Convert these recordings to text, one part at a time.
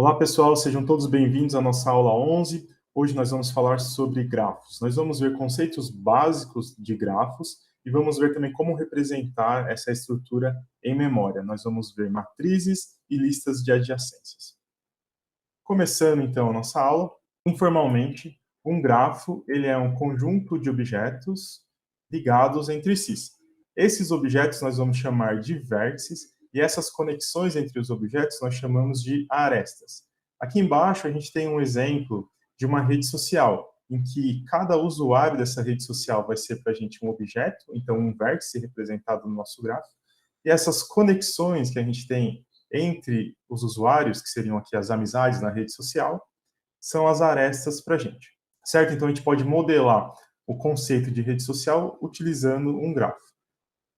Olá, pessoal, sejam todos bem-vindos à nossa aula 11. Hoje nós vamos falar sobre grafos. Nós vamos ver conceitos básicos de grafos e vamos ver também como representar essa estrutura em memória. Nós vamos ver matrizes e listas de adjacências. Começando então a nossa aula, informalmente, um grafo ele é um conjunto de objetos ligados entre si. Esses objetos nós vamos chamar de vértices e essas conexões entre os objetos nós chamamos de arestas. Aqui embaixo a gente tem um exemplo de uma rede social, em que cada usuário dessa rede social vai ser para a gente um objeto, então um vértice representado no nosso gráfico, e essas conexões que a gente tem entre os usuários, que seriam aqui as amizades na rede social, são as arestas para a gente, certo? Então a gente pode modelar o conceito de rede social utilizando um grafo.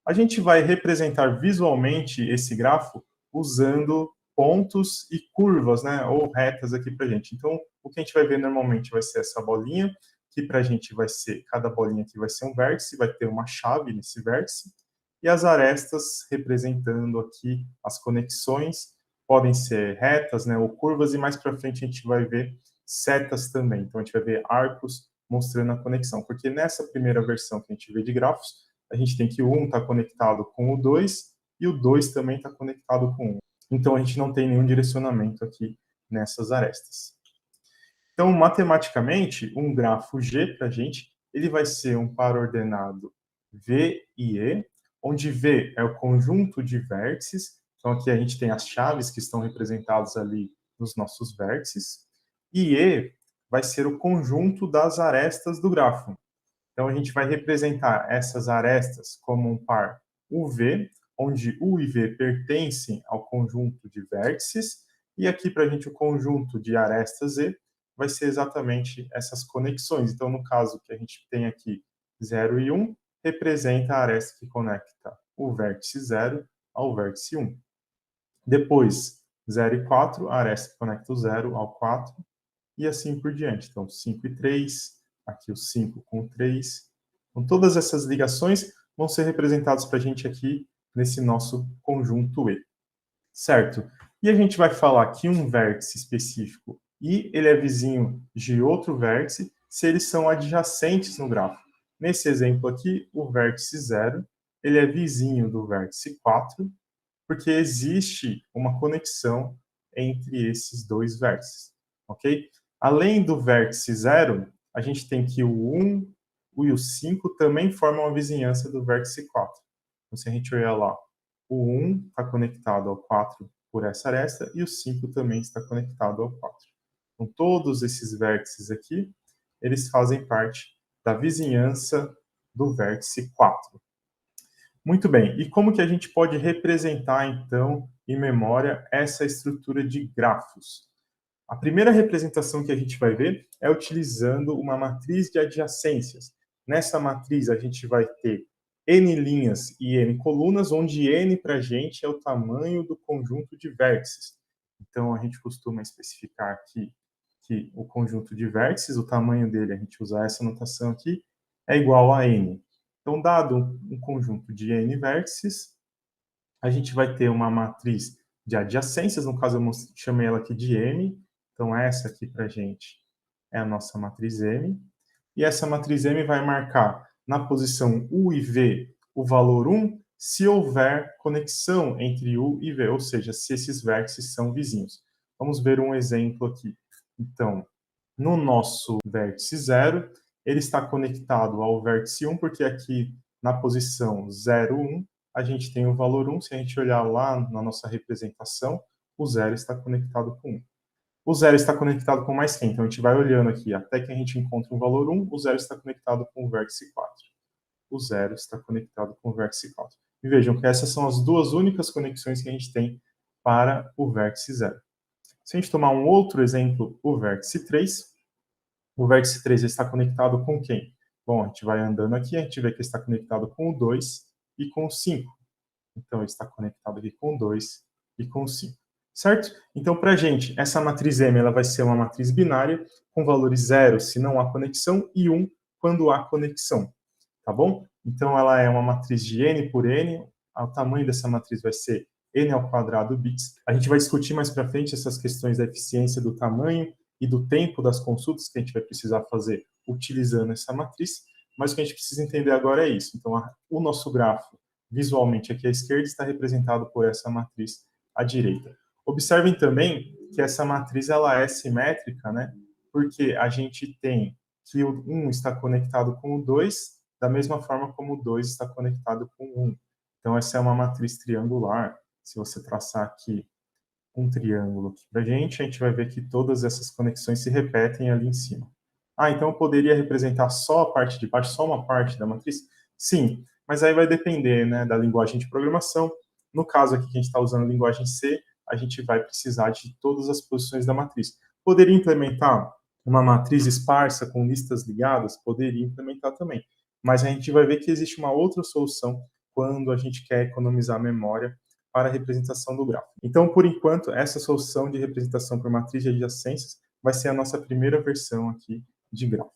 A gente vai representar visualmente esse grafo usando pontos e curvas, né, ou retas aqui para a gente. Então, o que a gente vai ver normalmente vai ser essa bolinha, que para a gente vai ser, cada bolinha aqui vai ser um vértice, vai ter uma chave nesse vértice, e as arestas representando aqui as conexões, podem ser retas, né, ou curvas, e mais para frente a gente vai ver setas também. Então, a gente vai ver arcos mostrando a conexão, porque nessa primeira versão que a gente vê de grafos, a gente tem que o 1 está conectado com o 2 e o 2 também está conectado com o 1. Então, a gente não tem nenhum direcionamento aqui nessas arestas. Então, matematicamente, um grafo G para a gente, ele vai ser um par ordenado V e E, onde V é o conjunto de vértices, então aqui a gente tem as chaves que estão representadas ali nos nossos vértices, e E vai ser o conjunto das arestas do grafo. Então, a gente vai representar essas arestas como um par UV, onde U e V pertencem ao conjunto de vértices, e aqui para a gente o conjunto de arestas E vai ser exatamente essas conexões. Então, no caso que a gente tem aqui 0 e 1, representa a aresta que conecta o vértice 0 ao vértice 1. Depois, 0 e 4, a aresta que conecta o 0 ao 4, e assim por diante. Então, 5 e 3, aqui o 5 com o 3. Então, todas essas ligações vão ser representadas para a gente aqui nesse nosso conjunto E. Certo? E a gente vai falar que um vértice específico e ele é vizinho de outro vértice se eles são adjacentes no grafo. Nesse exemplo aqui, o vértice 0, ele é vizinho do vértice 4, porque existe uma conexão entre esses dois vértices, ok? Além do vértice 0, a gente tem que o 1 e o 5 também formam a vizinhança do vértice 4. Então, se a gente olhar lá, o 1 está conectado ao 4 por essa aresta e o 5 também está conectado ao 4. Então, todos esses vértices aqui, eles fazem parte da vizinhança do vértice 4. Muito bem, e como que a gente pode representar, então, em memória, essa estrutura de grafos? A primeira representação que a gente vai ver é utilizando uma matriz de adjacências. Nessa matriz, a gente vai ter N linhas e N colunas, onde N para a gente é o tamanho do conjunto de vértices. Então, a gente costuma especificar aqui que o conjunto de vértices, o tamanho dele, a gente usa essa notação aqui, é igual a N. Então, dado um conjunto de N vértices, a gente vai ter uma matriz de adjacências, no caso eu chamei ela aqui de M, então essa aqui para a gente é a nossa matriz M, e essa matriz M vai marcar na posição U e V o valor 1, se houver conexão entre U e V, ou seja, se esses vértices são vizinhos. Vamos ver um exemplo aqui. Então, no nosso vértice 0, ele está conectado ao vértice 1, porque aqui na posição 0, 1, a gente tem o valor 1. Se a gente olhar lá na nossa representação, o 0 está conectado com 1. O 0 está conectado com mais quem? Então, a gente vai olhando aqui, até que a gente encontra um valor 1, o 0 está conectado com o vértice 4. O 0 está conectado com o vértice 4. E vejam que essas são as duas únicas conexões que a gente tem para o vértice 0. Se a gente tomar um outro exemplo, o vértice 3, o vértice 3 está conectado com quem? Bom, a gente vai andando aqui, a gente vê que está conectado com o 2 e com o 5. Então, ele está conectado aqui com o 2 e com o 5. Certo? Então, para a gente, essa matriz M ela vai ser uma matriz binária com valores 0 se não há conexão e 1 quando há conexão. Tá bom? Então, ela é uma matriz de N por N. O tamanho dessa matriz vai ser n ao quadrado bits. A gente vai discutir mais para frente essas questões da eficiência do tamanho e do tempo das consultas que a gente vai precisar fazer utilizando essa matriz, mas o que a gente precisa entender agora é isso. Então, o nosso grafo, visualmente aqui à esquerda, está representado por essa matriz à direita. Observem também que essa matriz ela é simétrica, né? Porque a gente tem que o 1 está conectado com o 2, da mesma forma como o 2 está conectado com o 1. Então, essa é uma matriz triangular. Se você traçar aqui um triângulo aqui para a gente vai ver que todas essas conexões se repetem ali em cima. Então eu poderia representar só a parte de baixo, só uma parte da matriz? Sim, mas aí vai depender, né, da linguagem de programação. No caso aqui que a gente está usando a linguagem C, a gente vai precisar de todas as posições da matriz. Poderia implementar uma matriz esparsa com listas ligadas? Poderia implementar também. Mas a gente vai ver que existe uma outra solução quando a gente quer economizar memória para a representação do grafo. Então, por enquanto, essa solução de representação por matriz de adjacências vai ser a nossa primeira versão aqui de grafo.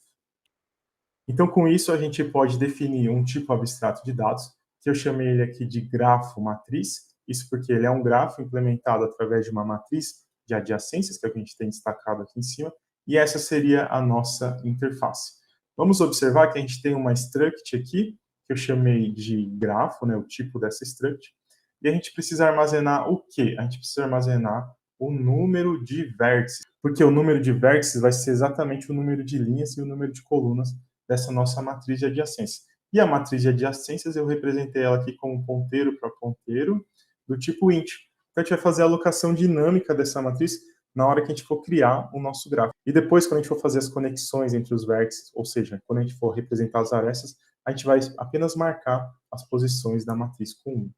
Então, com isso, a gente pode definir um tipo abstrato de dados, que eu chamei ele aqui de grafo matriz, isso porque ele é um grafo implementado através de uma matriz de adjacências, que é o que a gente tem destacado aqui em cima, e essa seria a nossa interface. Vamos observar que a gente tem uma struct aqui, que eu chamei de grafo, né, o tipo dessa struct, e a gente precisa armazenar o quê? A gente precisa armazenar o número de vértices, porque o número de vértices vai ser exatamente o número de linhas e o número de colunas dessa nossa matriz de adjacências. E a matriz de adjacências eu representei ela aqui como ponteiro para ponteiro do tipo int. Então a gente vai fazer a alocação dinâmica dessa matriz na hora que a gente for criar o nosso gráfico. E depois, quando a gente for fazer as conexões entre os vértices, ou seja, quando a gente for representar as arestas, a gente vai apenas marcar as posições da matriz com 1.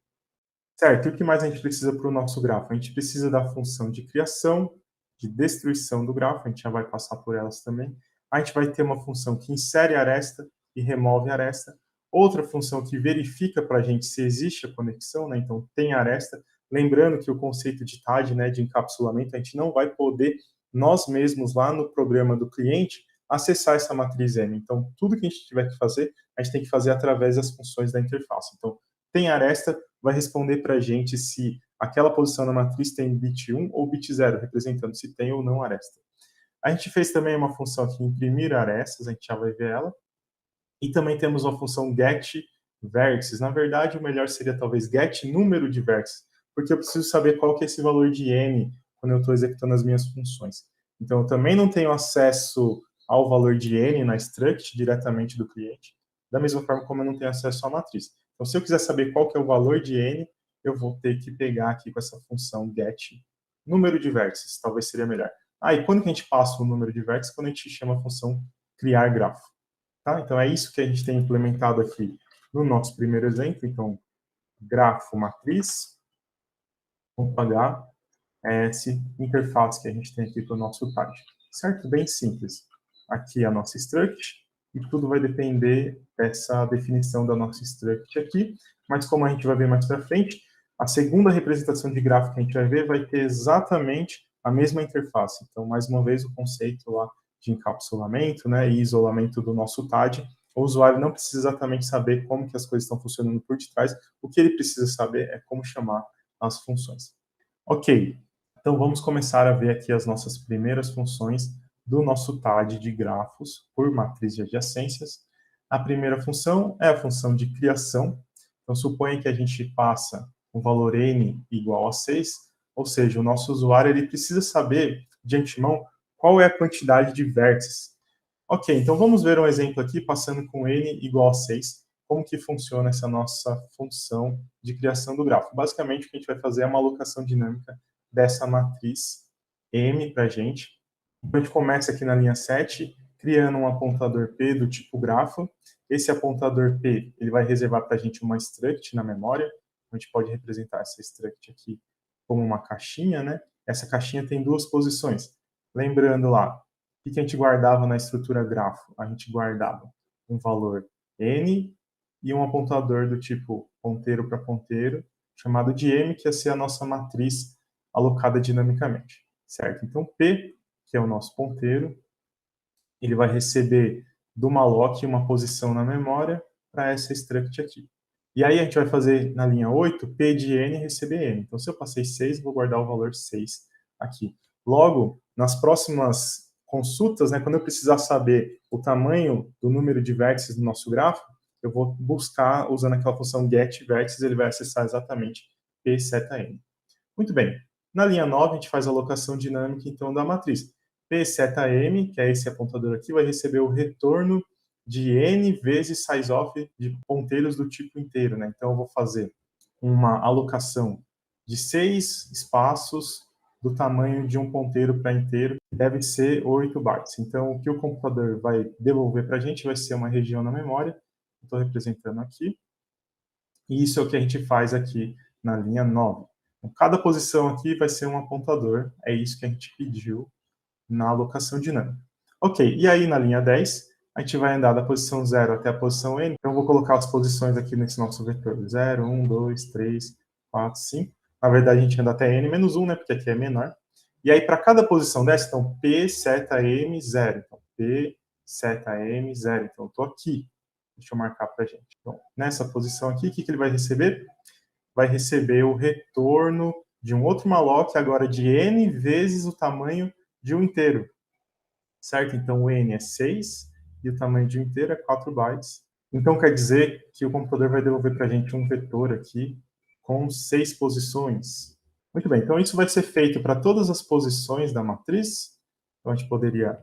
Certo, e o que mais a gente precisa para o nosso grafo? A gente precisa da função de criação, de destruição do grafo, a gente já vai passar por elas também. A gente vai ter uma função que insere aresta e remove aresta. Outra função que verifica para a gente se existe a conexão, né? Então tem aresta. Lembrando que o conceito de TAD, né, de encapsulamento, a gente não vai poder, nós mesmos, lá no programa do cliente, acessar essa matriz M. Então, tudo que a gente tiver que fazer, a gente tem que fazer através das funções da interface. Então, tem aresta, vai responder para a gente se aquela posição na matriz tem bit 1 ou bit 0, representando se tem ou não aresta. A gente fez também uma função aqui, imprimir arestas, a gente já vai ver ela. E também temos uma função get vértices. Na verdade, o melhor seria talvez get número de vértices, porque eu preciso saber qual que é esse valor de n quando eu estou executando as minhas funções. Então, eu também não tenho acesso ao valor de n na struct diretamente do cliente, da mesma forma como eu não tenho acesso à matriz. Então, se eu quiser saber qual que é o valor de n, eu vou ter que pegar aqui com essa função get número de vértices, talvez seria melhor. E quando que a gente passa o número de vértices? Quando a gente chama a função criar grafo. Tá? Então, é isso que a gente tem implementado aqui no nosso primeiro exemplo. Então, grafo matriz, .h, é essa interface que a gente tem aqui para o nosso TAD. Certo? Bem simples. Aqui a nossa struct, e tudo vai depender dessa definição da nossa struct aqui, mas como a gente vai ver mais para frente, a segunda representação de gráfico que a gente vai ter exatamente a mesma interface. Então, mais uma vez, o conceito lá de encapsulamento, né, e isolamento do nosso TAD, o usuário não precisa exatamente saber como que as coisas estão funcionando por detrás, o que ele precisa saber é como chamar as funções. Ok, então vamos começar a ver aqui as nossas primeiras funções do nosso TAD de grafos por matriz de adjacências. A primeira função é a função de criação. Então, suponha que a gente passa um valor n igual a 6, ou seja, o nosso usuário ele precisa saber de antemão qual é a quantidade de vértices. Ok, então vamos ver um exemplo aqui, passando com n igual a 6, como que funciona essa nossa função de criação do grafo. Basicamente, o que a gente vai fazer é uma alocação dinâmica dessa matriz M para a gente. Então, a gente começa aqui na linha 7, criando um apontador P do tipo grafo. Esse apontador P ele vai reservar para a gente uma struct na memória. A gente pode representar essa struct aqui como uma caixinha, né? Essa caixinha tem duas posições. Lembrando lá, o que a gente guardava na estrutura grafo? A gente guardava um valor n e um apontador do tipo ponteiro para ponteiro, chamado de m, que ia ser a nossa matriz alocada dinamicamente, certo? Então, P, que é o nosso ponteiro, ele vai receber do malloc uma posição na memória para essa struct aqui. E aí a gente vai fazer na linha 8, P de N receber N. Então, se eu passei 6, vou guardar o valor 6 aqui. Logo, nas próximas consultas, né, quando eu precisar saber o tamanho do número de vértices do nosso grafo, eu vou buscar usando aquela função getVertices, ele vai acessar exatamente P seta N. Muito bem. Na linha 9, a gente faz a alocação dinâmica, então, da matriz. P seta M, que é esse apontador aqui, vai receber o retorno de N vezes sizeof de ponteiros do tipo inteiro, né? Então, eu vou fazer uma alocação de 6 espaços do tamanho de um ponteiro para inteiro, deve ser 8 bytes. Então, o que o computador vai devolver para a gente vai ser uma região na memória, estou representando aqui, e isso é o que a gente faz aqui na linha 9. Então, cada posição aqui vai ser um apontador, é isso que a gente pediu na alocação dinâmica. Ok, e aí na linha 10, a gente vai andar da posição 0 até a posição n, então eu vou colocar as posições aqui nesse nosso vetor, 0, 1, 2, 3, 4, 5. Na verdade, a gente anda até n menos 1, né, porque aqui é menor. E aí, para cada posição dessa, então, P seta M, 0. Então, P seta M, 0. Então, eu estou aqui. Deixa eu marcar para a gente. Então, nessa posição aqui, o que ele vai receber? Vai receber o retorno de um outro malloc, agora de n vezes o tamanho de um inteiro, certo? Então, o n é 6 e o tamanho de um inteiro é 4 bytes. Então, quer dizer que o computador vai devolver para a gente um vetor aqui com 6 posições. Muito bem, então isso vai ser feito para todas as posições da matriz. Então, a gente poderia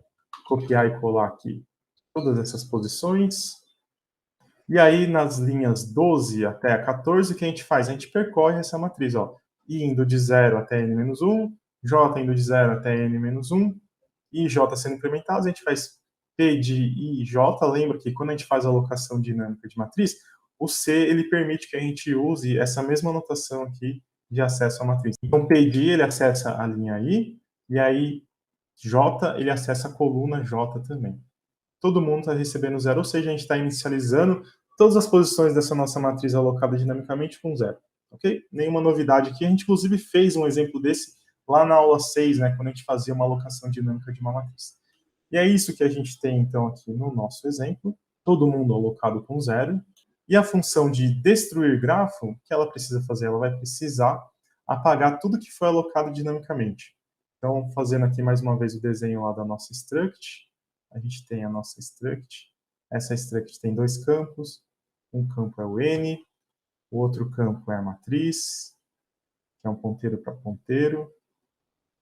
copiar e colar aqui todas essas posições. E aí, nas linhas 12 até a 14, o que a gente faz? A gente percorre essa matriz, ó, indo de 0 até n-1, j indo de 0 até n-1, e j sendo incrementados, a gente faz p de i e j. Lembra que quando a gente faz a alocação dinâmica de matriz, o C ele permite que a gente use essa mesma notação aqui de acesso à matriz. Então, p de i ele acessa a linha i, e aí j ele acessa a coluna j também. Todo mundo está recebendo zero, ou seja, a gente está inicializando todas as posições dessa nossa matriz alocada dinamicamente com zero, ok? Nenhuma novidade aqui, a gente inclusive fez um exemplo desse lá na aula 6, né, quando a gente fazia uma alocação dinâmica de uma matriz. E é isso que a gente tem, então, aqui no nosso exemplo, todo mundo alocado com zero, e a função de destruir grafo, o que ela precisa fazer? Ela vai precisar apagar tudo que foi alocado dinamicamente. Então, fazendo aqui mais uma vez o desenho lá da nossa struct, a gente tem a nossa struct. Essa struct tem dois campos. Um campo é o n, o outro campo é a matriz, que é um ponteiro para ponteiro,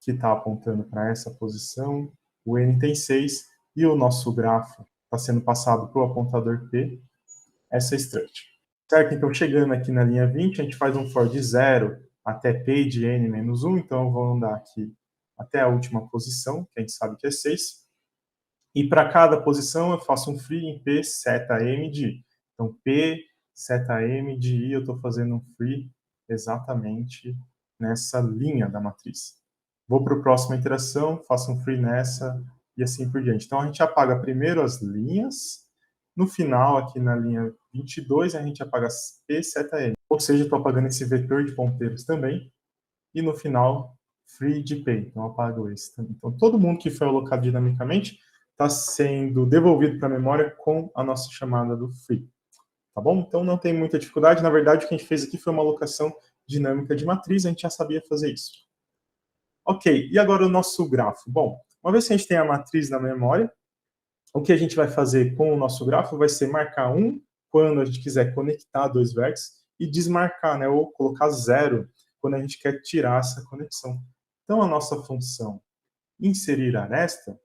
que está apontando para essa posição. O n tem 6 e o nosso grafo está sendo passado para o apontador P, essa struct. Certo? Então, chegando aqui na linha 20, a gente faz um for de 0 até P de n menos 1. Então, eu vou andar aqui até a última posição, que a gente sabe que é 6. E para cada posição eu faço um free em P seta M de I. Então, P seta M de I, eu estou fazendo um free exatamente nessa linha da matriz. Vou para a próxima iteração, faço um free nessa e assim por diante. Então, a gente apaga primeiro as linhas. No final, aqui na linha 22, a gente apaga P seta M. Ou seja, estou apagando esse vetor de ponteiros também. E no final, free de P. Então, apago esse também. Então, todo mundo que foi alocado dinamicamente está sendo devolvido para a memória com a nossa chamada do free. Tá bom? Então não tem muita dificuldade. Na verdade, o que a gente fez aqui foi uma alocação dinâmica de matriz, a gente já sabia fazer isso. Ok, e agora o nosso grafo. Bom, uma vez que a gente tem a matriz na memória, o que a gente vai fazer com o nosso grafo vai ser marcar 1 quando a gente quiser conectar dois vértices e desmarcar, né, ou colocar 0 quando a gente quer tirar essa conexão. Então a nossa função inserir aresta,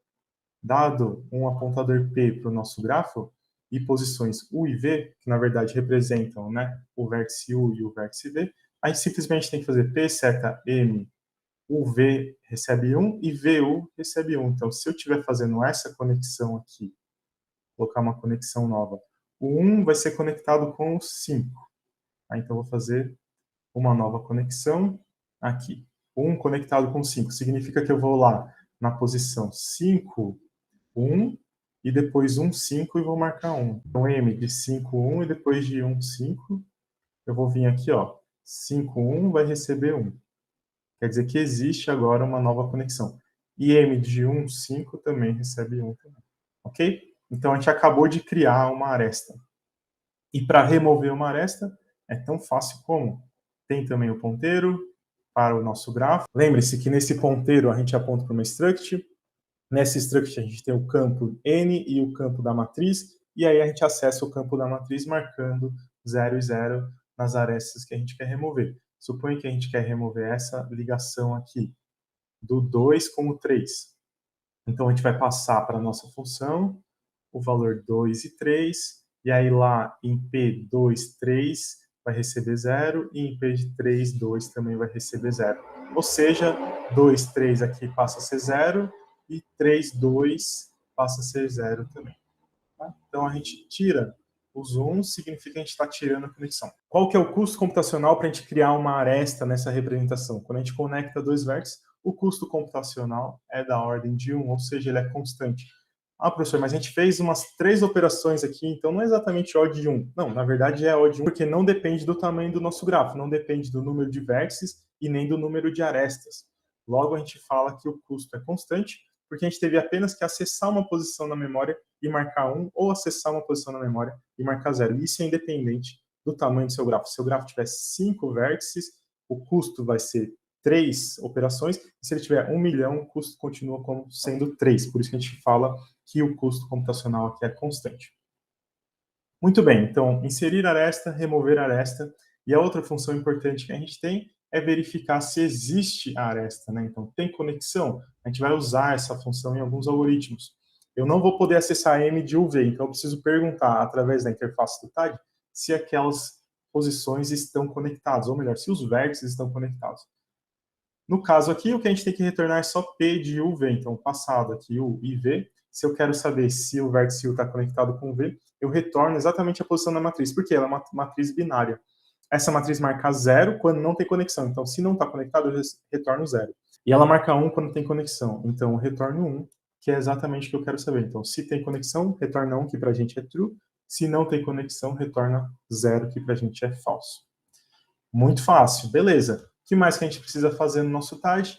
dado um apontador P para o nosso grafo, e posições U e V, que na verdade representam, né, o vértice U e o vértice V, a gente simplesmente tem que fazer P seta M, UV recebe 1 e VU recebe 1. Então, se eu estiver fazendo essa conexão aqui, colocar uma conexão nova, o 1 vai ser conectado com o 5. Aí, então, eu vou fazer uma nova conexão aqui. 1 conectado com 5 significa que eu vou lá na posição 5, 1, e depois 1, 5 e vou marcar 1. Então, M de 5, 1 e depois de 1, 5, eu vou vir aqui, ó, 5, 1 vai receber 1. Quer dizer que existe agora uma nova conexão. E M de 1, 5 também recebe 1 também. Ok? Então, a gente acabou de criar uma aresta. E para remover uma aresta, É tão fácil como. Tem também o ponteiro para o nosso grafo. Lembre-se que nesse ponteiro a gente aponta para uma struct. Nessa struct a gente tem o campo N e o campo da matriz, e aí a gente acessa o campo da matriz marcando 0 e 0 nas arestas que a gente quer remover. Suponha que a gente quer remover essa ligação aqui, do 2 com o 3. Então a gente vai passar para a nossa função o valor 2 e 3, e aí lá em P2, 3 vai receber 0, e em P3, 2 também vai receber 0. Ou seja, 2, 3 aqui passa a ser 0, e 3, 2 passa a ser 0 também. Tá? Então a gente tira os 1, significa que a gente está tirando a conexão. Qual que é o custo computacional para a gente criar uma aresta nessa representação? Quando a gente conecta dois vértices, o custo computacional é da ordem de 1, ou seja, ele é constante. Ah, professor, mas a gente fez umas 3 operações aqui, então não é exatamente O de 1. Não, na verdade é O de 1, porque não depende do tamanho do nosso grafo, não depende do número de vértices e nem do número de arestas. Logo, a gente fala que o custo é constante, porque a gente teve apenas que acessar uma posição na memória e marcar 1, ou acessar uma posição na memória e marcar 0. Isso é independente do tamanho do seu grafo. Se o seu grafo tiver 5 vértices, o custo vai ser 3 operações, e se ele tiver 1 milhão, o custo continua como sendo 3. Por isso que a gente fala que o custo computacional aqui é constante. Muito bem, então, inserir aresta, remover aresta, e a outra função importante que a gente tem é verificar se existe a aresta, né? Então, tem conexão? A gente vai usar essa função em alguns algoritmos. Eu não vou poder acessar M de UV, então eu preciso perguntar, através da interface do TAD, se aquelas posições estão conectadas, ou melhor, se os vértices estão conectados. No caso aqui, o que a gente tem que retornar é só P de UV, então passado aqui U e V. Se eu quero saber se o vértice U está conectado com o V, eu retorno exatamente a posição da matriz, porque ela é uma matriz binária. Essa matriz marca 0 quando não tem conexão, então se não está conectado, eu retorno 0. E ela marca 1 quando tem conexão, então eu retorno 1, que é exatamente o que eu quero saber. Então, se tem conexão, retorna 1, que para a gente é true. Se não tem conexão, retorna 0, que para a gente é falso. Muito fácil, beleza. O que mais que a gente precisa fazer no nosso TAD?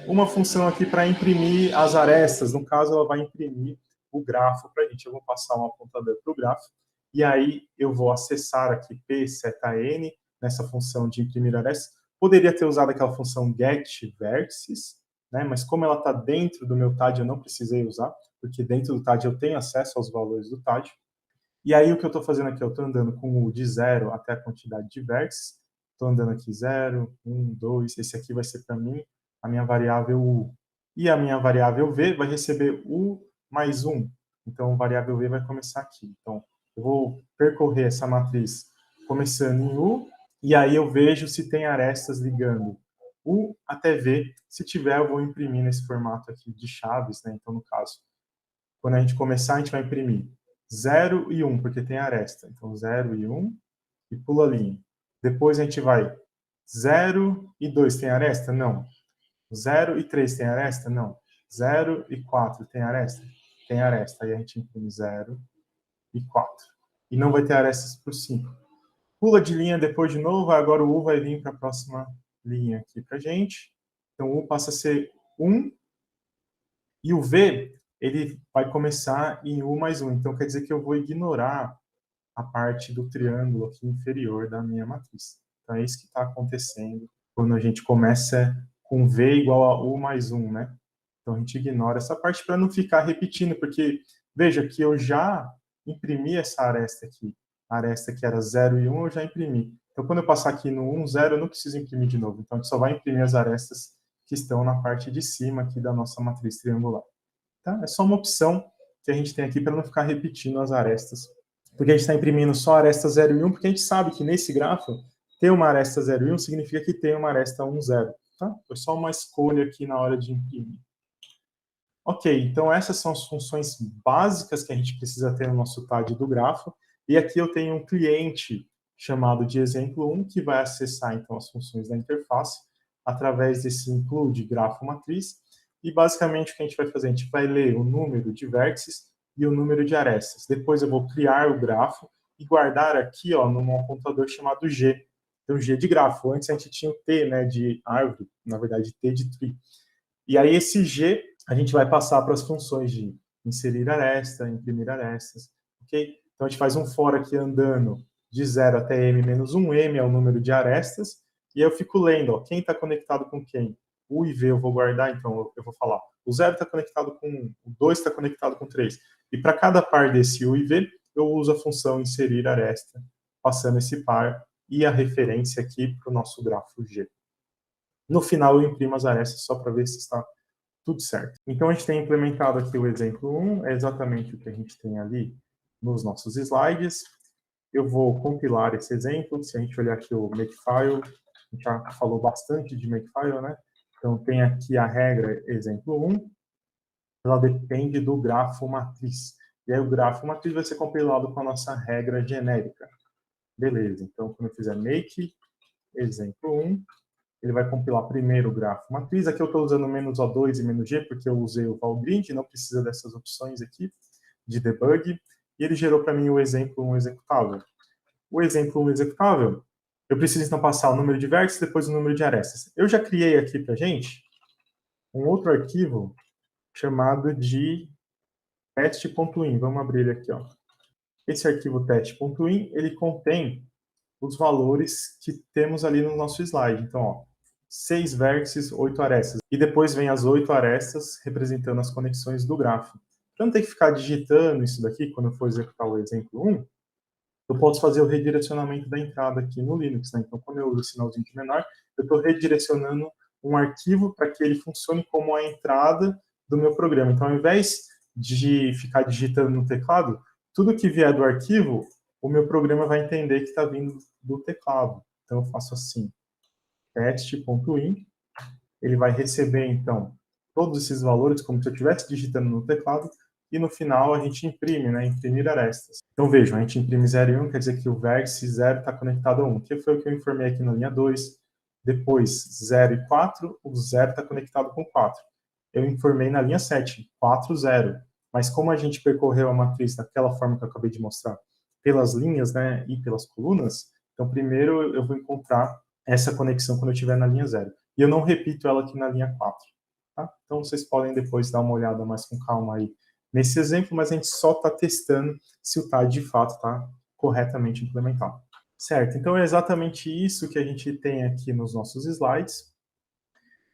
Uma função aqui para imprimir as arestas. No caso, ela vai imprimir o grafo para a gente. Eu vou passar um apontador para o grafo. E aí eu vou acessar aqui P seta N, nessa função de imprimir arestas. Poderia ter usado aquela função getVertices, né? Mas como ela está dentro do meu TAD, eu não precisei usar, porque dentro do TAD eu tenho acesso aos valores do TAD. E aí o que eu estou fazendo aqui? Eu estou andando com o de 0 até a quantidade de vértices. Estou andando aqui 0, 1, 2. Esse aqui vai ser para mim a minha variável U. E a minha variável V vai receber U mais 1. Então, a variável V vai começar aqui. Então, eu vou percorrer essa matriz começando em U, e aí eu vejo se tem arestas ligando U até V. Se tiver, eu vou imprimir nesse formato aqui de chaves, né? Então, no caso, quando a gente começar, a gente vai imprimir 0 e 1, porque tem aresta. Então, 0 e 1, e pula a linha. Depois a gente vai 0 e 2, tem aresta? Não. 0 e 3 tem aresta? Não. 0 e 4 tem aresta? Tem aresta. Aí a gente imprime 0 e 4. E não vai ter arestas por 5. Pula de linha depois de novo, agora o U vai vir para a próxima linha aqui para a gente. Então o U passa a ser 1, e o V ele vai começar em U mais 1. Então quer dizer que eu vou ignorar a parte do triângulo aqui inferior da minha matriz. Então é isso que está acontecendo quando a gente começa com V igual a U mais 1, né? Então a gente ignora essa parte para não ficar repetindo, porque veja que eu já imprimi essa aresta aqui. A aresta que era 0 e 1 eu já imprimi. Então quando eu passar aqui no 1, 0, eu não preciso imprimir de novo. Então a gente só vai imprimir as arestas que estão na parte de cima aqui da nossa matriz triangular. Tá? É só uma opção que a gente tem aqui para não ficar repetindo as arestas. Porque a gente está imprimindo só a aresta 0 e 1, porque a gente sabe que nesse grafo, ter uma aresta 0 e 1 significa que tem uma aresta 1, 0. Tá? Foi só uma escolha aqui na hora de imprimir. Ok, então essas são as funções básicas que a gente precisa ter no nosso TAD do grafo. E aqui eu tenho um cliente chamado de exemplo 1, que vai acessar então as funções da interface através desse include grafo matriz. E basicamente o que a gente vai fazer? A gente vai ler o número de vértices e o número de arestas. Depois eu vou criar o grafo e guardar aqui num apontador chamado G. Então, G de grafo. Antes a gente tinha o T, né, de árvore, na verdade T de tree. E aí esse G a gente vai passar para as funções de inserir aresta, imprimir arestas, ok? Então a gente faz um for aqui andando de 0 até m menos 1. M é o número de arestas. E aí eu fico lendo, ó, quem está conectado com quem. U e V eu vou guardar, então eu vou falar. O 0 está conectado com 1, o 2 está conectado com 3. E para cada par desse U e V, eu uso a função inserir aresta, passando esse par e a referência aqui para o nosso grafo G. No final, eu imprimo as arestas só para ver se está tudo certo. Então, a gente tem implementado aqui o exemplo 1, é exatamente o que a gente tem ali nos nossos slides. Eu vou compilar esse exemplo. Se a gente olhar aqui o Makefile, a gente já falou bastante de Makefile, né? Então, tem aqui a regra exemplo 1, ela depende do grafo matriz. E aí, o grafo matriz vai ser compilado com a nossa regra genérica. Beleza, então, quando eu fizer make exemplo 1, ele vai compilar primeiro o grafo matriz. Aqui eu estou usando menos O2 e menos G, porque eu usei o Valgrind, não precisa dessas opções aqui de debug. E ele gerou para mim o exemplo 1 executável. O exemplo 1 executável, eu preciso então passar o número de vértices, depois o número de arestas. Eu já criei aqui para a gente um outro arquivo chamado de test.in. Vamos abrir ele aqui. Ó. Esse arquivo test.in, ele contém os valores que temos ali no nosso slide. Então, ó, 6 vértices, 8 arestas. E depois vem as 8 arestas representando as conexões do grafo. Para não ter que ficar digitando isso daqui quando eu for executar o exemplo 1, eu posso fazer o redirecionamento da entrada aqui no Linux. Né? Então, quando eu uso o sinalzinho de menor, eu estou redirecionando um arquivo para que ele funcione como a entrada do meu programa. Então, ao invés de ficar digitando no teclado, tudo que vier do arquivo, o meu programa vai entender que está vindo do teclado. Então, eu faço assim, test.in, ele vai receber, então, todos esses valores, como se eu estivesse digitando no teclado, e no final a gente imprime, né, imprimir arestas. Então, vejam, a gente imprime 0 e 1, quer dizer que o vértice 0 está conectado a 1, que foi o que eu informei aqui na linha 2. Depois, 0 e 4, o 0 está conectado com 4. Eu informei na linha 7, 4, 0. Mas como a gente percorreu a matriz daquela forma que eu acabei de mostrar, pelas linhas, né, e pelas colunas, então primeiro eu vou encontrar essa conexão quando eu estiver na linha 0. E eu não repito ela aqui na linha 4. Tá? Então vocês podem depois dar uma olhada mais com calma aí nesse exemplo, mas a gente só está testando se o TAD de fato está corretamente implementado. Certo, então é exatamente isso que a gente tem aqui nos nossos slides.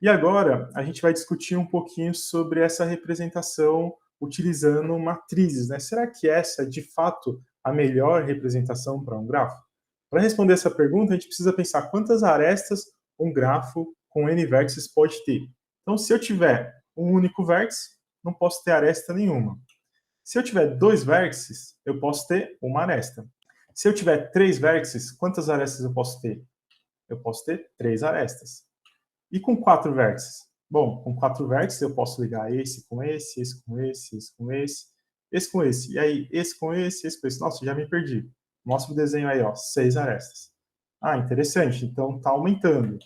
E agora a gente vai discutir um pouquinho sobre essa representação utilizando matrizes. Né? Será que essa é de fato a melhor representação para um grafo? Para responder essa pergunta, a gente precisa pensar quantas arestas um grafo com N vértices pode ter. Então, se eu tiver um único vértice, não posso ter aresta nenhuma. Se eu tiver 2 vértices, eu posso ter uma aresta. Se eu tiver 3 vértices, quantas arestas eu posso ter? Eu posso ter 3 arestas. E com 4 vértices? Bom, com 4 vértices eu posso ligar esse com esse, esse com esse, esse com esse com esse. E aí, esse com esse com esse. Nossa, já me perdi. Mostra o desenho aí, ó, 6 arestas. Ah, interessante. Então está aumentando.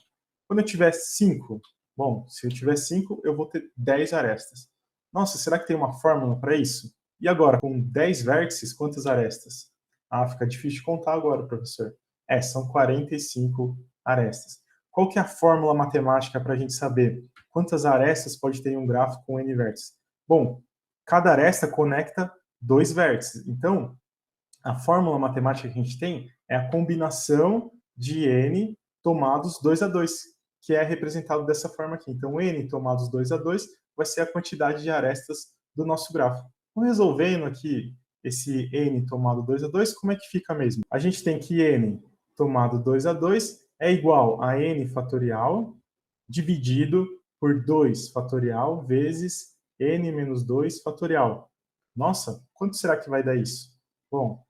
Quando eu tiver 5, bom, se eu tiver 5, eu vou ter 10 arestas. Nossa, será que tem uma fórmula para isso? E agora, com 10 vértices, quantas arestas? Ah, fica difícil de contar agora, professor. São 45 arestas. Qual que é a fórmula matemática para a gente saber quantas arestas pode ter em um grafo com N vértices? Bom, cada aresta conecta 2 vértices. Então, a fórmula matemática que a gente tem é a combinação de N tomados 2 a 2, que é representado dessa forma aqui. Então, N tomados 2 a 2 vai ser a quantidade de arestas do nosso grafo. Então, resolvendo aqui esse N tomado 2 a 2, como é que fica mesmo? A gente tem que N tomado 2 a 2 é igual a N fatorial dividido por 2 fatorial vezes N menos 2 fatorial. Nossa, quanto será que vai dar isso? Bom,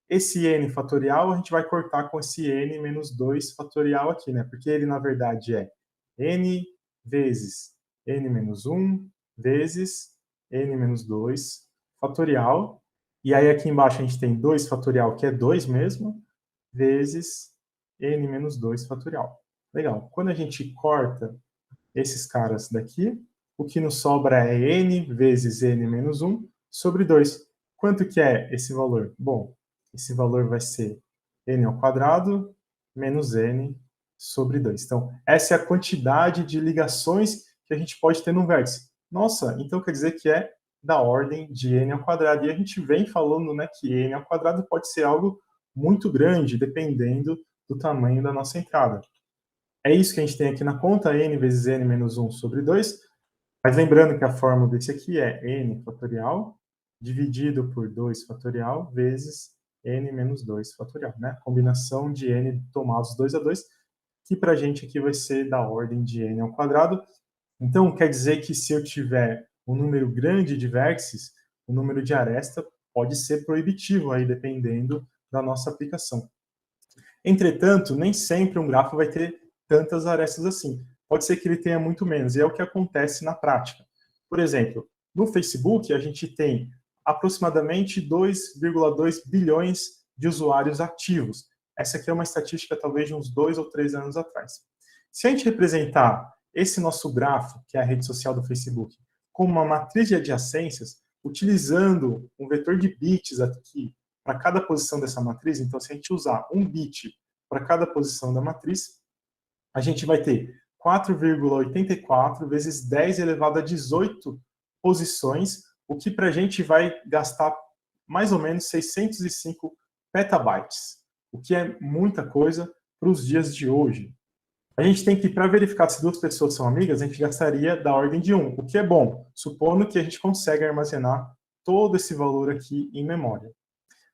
esse n fatorial a gente vai cortar com esse n menos 2 fatorial aqui, né? Porque ele, na verdade, é n vezes n menos 1 vezes n menos 2 fatorial. E aí aqui embaixo a gente tem 2 fatorial, que é 2 mesmo, vezes n menos 2 fatorial. Legal. Quando a gente corta esses caras daqui, o que nos sobra é n vezes n menos 1 sobre 2. Quanto que é esse valor? Bom, esse valor vai ser n ao quadrado menos n sobre 2. Então, essa é a quantidade de ligações que a gente pode ter num vértice. Nossa, então quer dizer que é da ordem de n ao quadrado. E a gente vem falando, né, que n ao quadrado pode ser algo muito grande, dependendo do tamanho da nossa entrada. É isso que a gente tem aqui na conta, n vezes n menos 1 sobre 2, mas lembrando que a fórmula desse aqui é n fatorial dividido por 2 fatorial vezes n menos 2 fatorial, né? Combinação de n tomados 2 a 2, que para a gente aqui vai ser da ordem de n ao quadrado. Então, quer dizer que se eu tiver um número grande de vértices, o número de aresta pode ser proibitivo, aí, dependendo da nossa aplicação. Entretanto, nem sempre um grafo vai ter tantas arestas assim. Pode ser que ele tenha muito menos, e é o que acontece na prática. Por exemplo, no Facebook, a gente tem aproximadamente 2,2 bilhões de usuários ativos. Essa aqui é uma estatística talvez de uns 2 ou 3 anos atrás. Se a gente representar esse nosso grafo, que é a rede social do Facebook, como uma matriz de adjacências, utilizando um vetor de bits aqui para cada posição dessa matriz, então se a gente usar um bit para cada posição da matriz, a gente vai ter 4,84 vezes 10 elevado a 18 posições, o que para a gente vai gastar mais ou menos 605 petabytes, o que é muita coisa para os dias de hoje. A gente tem que, para verificar se duas pessoas são amigas, a gente gastaria da ordem de 1, o que é bom, supondo que a gente consegue armazenar todo esse valor aqui em memória.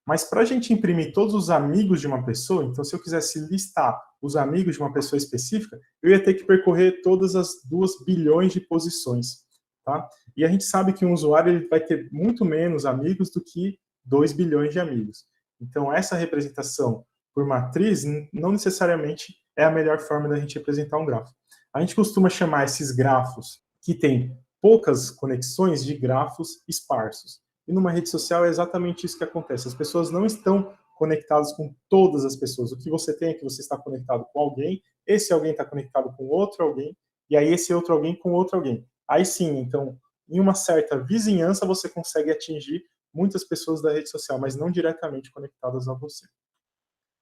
Mas para a gente imprimir todos os amigos de uma pessoa, então se eu quisesse listar os amigos de uma pessoa específica, eu ia ter que percorrer todas as 2 bilhões de posições. Tá? E a gente sabe que um usuário ele vai ter muito menos amigos do que 2 bilhões de amigos. Então essa representação por matriz não necessariamente é a melhor forma da gente representar um grafo. A gente costuma chamar esses grafos que têm poucas conexões de grafos esparsos. E numa rede social é exatamente isso que acontece. As pessoas não estão conectadas com todas as pessoas. O que você tem é que você está conectado com alguém, esse alguém está conectado com outro alguém, e aí esse outro alguém com outro alguém. Aí sim, então, em uma certa vizinhança, você consegue atingir muitas pessoas da rede social, mas não diretamente conectadas a você.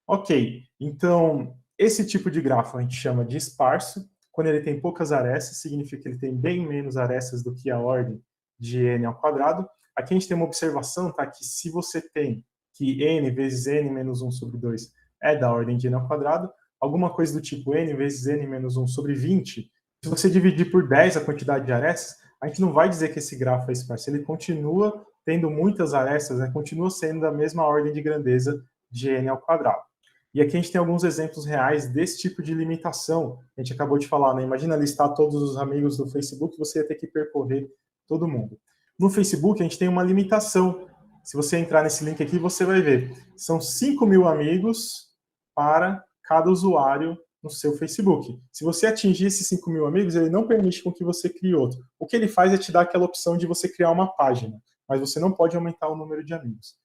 Ok, então, esse tipo de grafo a gente chama de esparso. Quando ele tem poucas arestas, significa que ele tem bem menos arestas do que a ordem de n ao quadrado. Aqui a gente tem uma observação, tá? Que se você tem que n vezes n menos 1 sobre 2 é da ordem de n ao quadrado, alguma coisa do tipo n vezes n menos 1 sobre 20, se você dividir por 10 a quantidade de arestas, a gente não vai dizer que esse grafo é esparso, ele continua tendo muitas arestas, né? Continua sendo da mesma ordem de grandeza de n ao quadrado. E aqui a gente tem alguns exemplos reais desse tipo de limitação. A gente acabou de falar, né? Imagina listar todos os amigos do Facebook, você ia ter que percorrer todo mundo. No Facebook, a gente tem uma limitação. Se você entrar nesse link aqui, você vai ver. São 5.000 amigos para cada usuário no seu Facebook. Se você atingir esses 5.000 amigos, ele não permite com que você crie outro. O que ele faz é te dar aquela opção de você criar uma página, mas você não pode aumentar o número de amigos.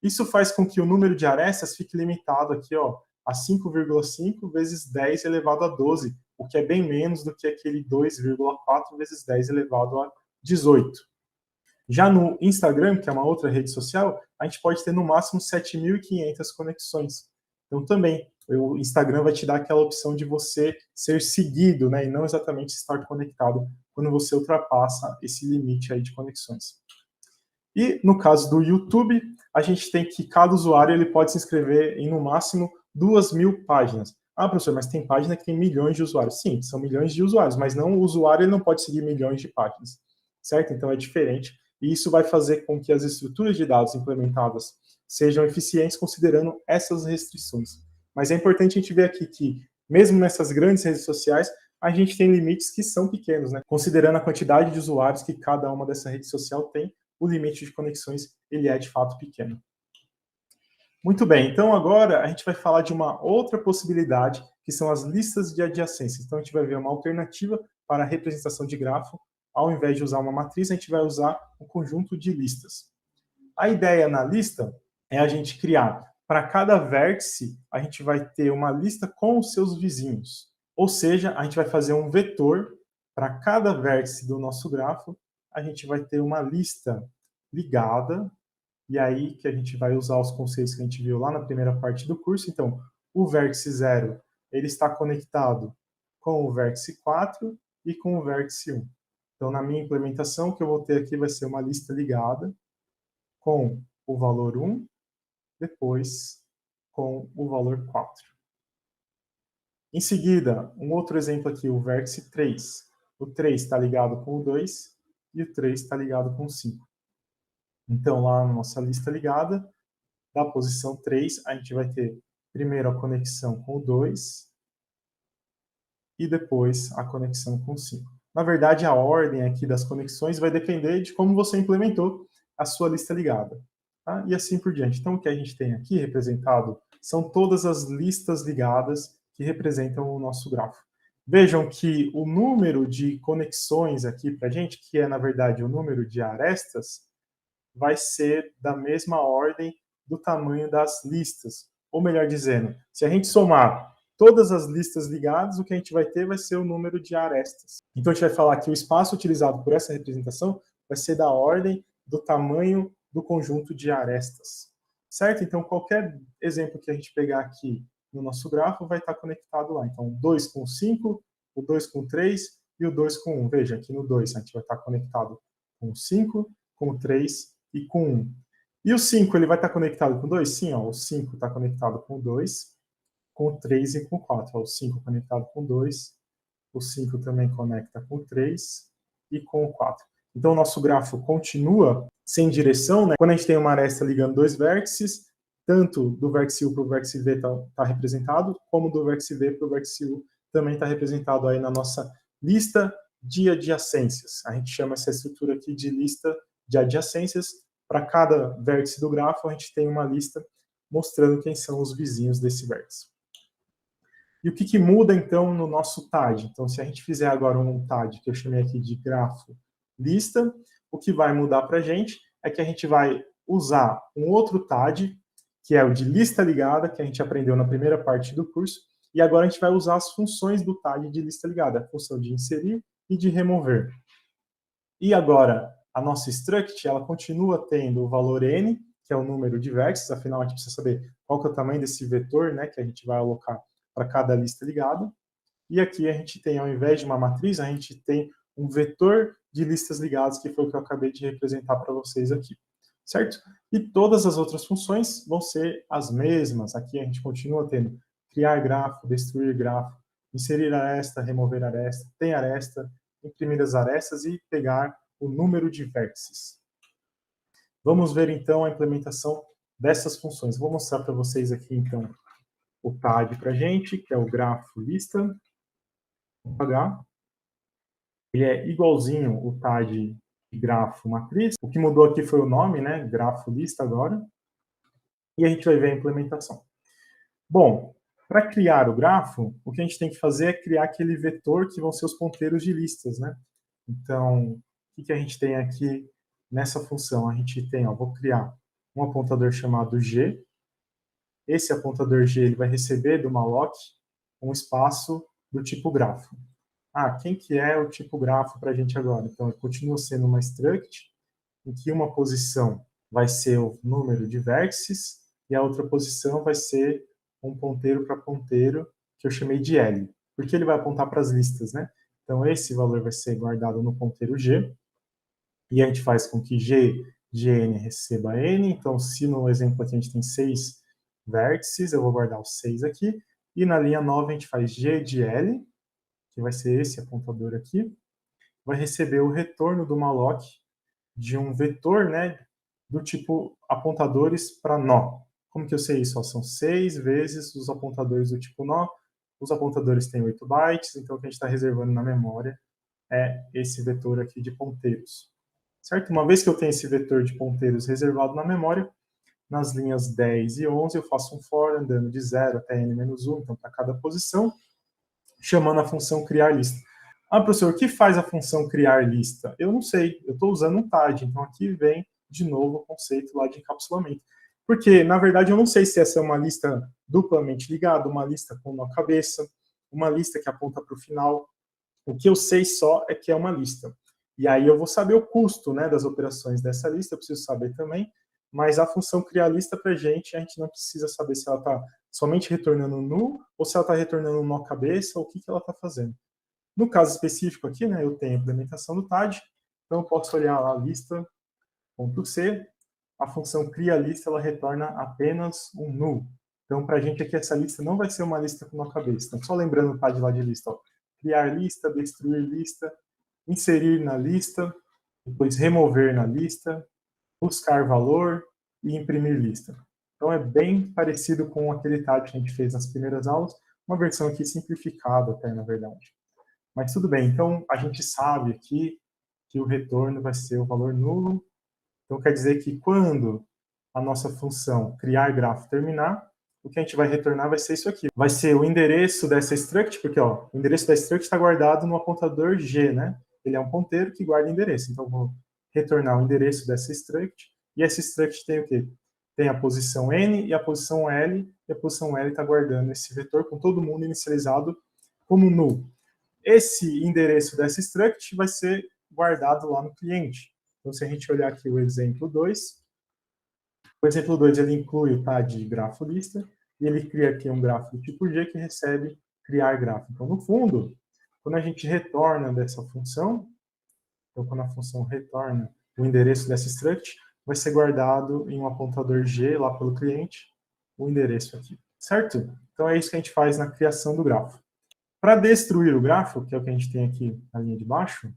Isso faz com que o número de arestas fique limitado aqui, ó, a 5,5 vezes 10 elevado a 12, o que é bem menos do que aquele 2,4 vezes 10 elevado a 18. Já no Instagram, que é uma outra rede social, a gente pode ter no máximo 7.500 conexões. Então também, o Instagram vai te dar aquela opção de você ser seguido, né, e não exatamente estar conectado quando você ultrapassa esse limite aí de conexões. E no caso do YouTube, a gente tem que cada usuário ele pode se inscrever em no máximo 2.000 páginas. Ah, professor, mas tem página que tem milhões de usuários. Sim, são milhões de usuários, mas não o usuário ele não pode seguir milhões de páginas, certo? Então é diferente. E isso vai fazer com que as estruturas de dados implementadas sejam eficientes considerando essas restrições. Mas é importante a gente ver aqui que, mesmo nessas grandes redes sociais, a gente tem limites que são pequenos, né? Considerando a quantidade de usuários que cada uma dessa rede social tem, o limite de conexões ele é de fato pequeno. Muito bem, então agora a gente vai falar de uma outra possibilidade, que são as listas de adjacências. Então a gente vai ver uma alternativa para a representação de grafo. Ao invés de usar uma matriz, a gente vai usar um conjunto de listas. A ideia na lista é a gente criar, para cada vértice, a gente vai ter uma lista com os seus vizinhos. Ou seja, a gente vai fazer um vetor para cada vértice do nosso grafo, a gente vai ter uma lista ligada, e aí que a gente vai usar os conceitos que a gente viu lá na primeira parte do curso. Então, o vértice 0, ele está conectado com o vértice 4 e com o vértice 1. Então, na minha implementação, o que eu vou ter aqui vai ser uma lista ligada com o valor 1, depois com o valor 4. Em seguida, um outro exemplo aqui, o vértice 3. O 3 está ligado com o 2 e o 3 está ligado com o 5. Então, lá na nossa lista ligada, da posição 3, a gente vai ter primeiro a conexão com o 2 e depois a conexão com o 5. Na verdade, a ordem aqui das conexões vai depender de como você implementou a sua lista ligada. Tá? E assim por diante. Então, o que a gente tem aqui representado são todas as listas ligadas que representam o nosso grafo. Vejam que o número de conexões aqui para a gente, que é, na verdade, o número de arestas, vai ser da mesma ordem do tamanho das listas. Ou melhor dizendo, se a gente somar todas as listas ligadas, o que a gente vai ter vai ser o número de arestas. Então a gente vai falar que o espaço utilizado por essa representação vai ser da ordem do tamanho do conjunto de arestas. Certo? Então qualquer exemplo que a gente pegar aqui no nosso grafo vai estar conectado lá. Então o 2 com 5, o 2 com 3 e o 2 com 1. Veja, aqui no 2 a gente vai estar conectado com o 5, com o 3 e com 1. E o 5, ele vai estar conectado com 2? Sim, ó, o 5 está conectado com 2, com o 3 e com o 4. Ó, o 5 conectado com 2, o 5 também conecta com o 3 e com o 4. Então, o nosso grafo continua sem direção, né? Quando a gente tem uma aresta ligando dois vértices, tanto do vértice U para o vértice V está representado, como do vértice V para o vértice U também está representado aí na nossa lista de adjacências. A gente chama essa estrutura aqui de lista de adjacências. Para cada vértice do grafo, a gente tem uma lista mostrando quem são os vizinhos desse vértice. E o que muda, então, no nosso TAD? Então, se a gente fizer agora um TAD, que eu chamei aqui de grafo lista, o que vai mudar para a gente é que a gente vai usar um outro TAD, que é o de lista ligada, que a gente aprendeu na primeira parte do curso, e agora a gente vai usar as funções do TAD de lista ligada, a função de inserir e de remover. E agora, a nossa struct, ela continua tendo o valor n, que é o número de vértices, afinal a gente precisa saber qual que é o tamanho desse vetor, né, que a gente vai alocar para cada lista ligada. E aqui a gente tem, ao invés de uma matriz, a gente tem um vetor de listas ligadas, que foi o que eu acabei de representar para vocês aqui, certo? E todas as outras funções vão ser as mesmas. Aqui a gente continua tendo criar grafo, destruir grafo, inserir aresta, remover aresta, tem aresta, imprimir as arestas e pegar o número de vértices. Vamos ver então a implementação dessas funções. Vou mostrar para vocês aqui então o TAD para a gente, que é o grafo lista. H. Ele é igualzinho o TAD de grafo matriz. O que mudou aqui foi o nome, né? Grafo lista agora. E a gente vai ver a implementação. Bom, para criar o grafo, o que a gente tem que fazer é criar aquele vetor que vão ser os ponteiros de listas, né? Então, o que a gente tem aqui nessa função? A gente tem, ó, vou criar um apontador chamado G. Esse apontador G ele vai receber do malloc um espaço do tipo grafo. Ah, quem que é o tipo grafo para a gente agora? Então, continua sendo uma struct, em que uma posição vai ser o número de vértices e a outra posição vai ser um ponteiro para ponteiro, que eu chamei de L, porque ele vai apontar para as listas, né? Então, esse valor vai ser guardado no ponteiro G, e a gente faz com que G de N receba N. Então, se no exemplo aqui a gente tem 6 vértices, eu vou guardar os 6 aqui, e na linha 9 a gente faz G de L, que vai ser esse apontador aqui, vai receber o retorno do malloc de um vetor, né, do tipo apontadores para nó. Como que eu sei isso? São 6 vezes os apontadores do tipo nó. Os apontadores têm 8 bytes, então o que a gente está reservando na memória é esse vetor aqui de ponteiros. Certo? Uma vez que eu tenho esse vetor de ponteiros reservado na memória, nas linhas 10 e 11 eu faço um for andando de 0 até n-1, então para cada posição, chamando a função criar lista. Ah, professor, o que faz a função criar lista? Eu não sei, eu estou usando um TAD, então aqui vem de novo o conceito lá de encapsulamento. Porque, na verdade, eu não sei se essa é uma lista duplamente ligada, uma lista com uma cabeça, uma lista que aponta para o final. O que eu sei só é que é uma lista. E aí eu vou saber o custo, né, das operações dessa lista, eu preciso saber também, mas a função criar lista para a gente não precisa saber se ela está somente retornando null ou se ela está retornando nó cabeça ou o que ela está fazendo. No caso específico aqui, né, eu tenho a implementação do TAD, então eu posso olhar lá a lista.c, a função cria lista ela retorna apenas um null. Então, para a gente aqui, essa lista não vai ser uma lista com nó cabeça. Então, só lembrando o TAD lá de lista, ó. Criar lista, destruir lista, inserir na lista, depois remover na lista, buscar valor e imprimir lista. Então, é bem parecido com aquele TAD que a gente fez nas primeiras aulas, uma versão aqui simplificada até, na verdade. Mas tudo bem, então a gente sabe aqui que o retorno vai ser o valor nulo. Então, quer dizer que quando a nossa função criar grafo terminar, o que a gente vai retornar vai ser isso aqui. Vai ser o endereço dessa struct, porque ó, o endereço da struct está guardado no apontador G, né? Ele é um ponteiro que guarda endereço. Então, eu vou retornar o endereço dessa struct. E essa struct tem o quê? Tem a posição N e a posição L. E a posição L está guardando esse vetor com todo mundo inicializado como null. Esse endereço dessa struct vai ser guardado lá no cliente. Então, se a gente olhar aqui o exemplo 2, o exemplo 2 ele inclui o TAD de grafo lista, e ele cria aqui um grafo do tipo G que recebe criar grafo. Então, no fundo, quando a gente retorna dessa função, então quando a função retorna o endereço dessa struct, vai ser guardado em um apontador G lá pelo cliente, o endereço aqui, certo? Então é isso que a gente faz na criação do grafo. Para destruir o grafo, que é o que a gente tem aqui na linha de baixo,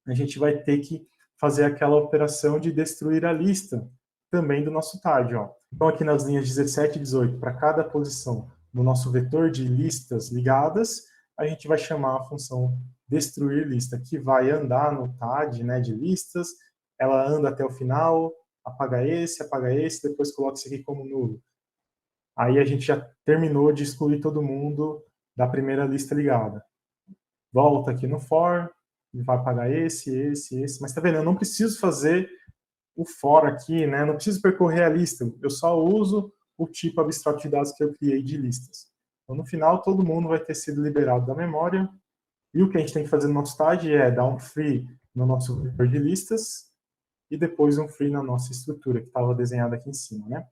a gente vai ter que fazer aquela operação de destruir a lista também do nosso TAD. Ó. Então, aqui nas linhas 17 e 18, para cada posição no nosso vetor de listas ligadas, a gente vai chamar a função destruir lista, que vai andar no TAD, né, de listas, ela anda até o final, apaga esse, depois coloca esse aqui como nulo. Aí a gente já terminou de excluir todo mundo da primeira lista ligada. Volta aqui no for, ele vai apagar esse. Mas tá vendo, eu não preciso fazer o for aqui, né? Não preciso percorrer a lista. Eu só uso o tipo abstrato de dados que eu criei de listas. Então, no final, todo mundo vai ter sido liberado da memória. E o que a gente tem que fazer no nosso TAD é dar um free no nosso vetor de listas e depois um free na nossa estrutura, que estava desenhada aqui em cima, né?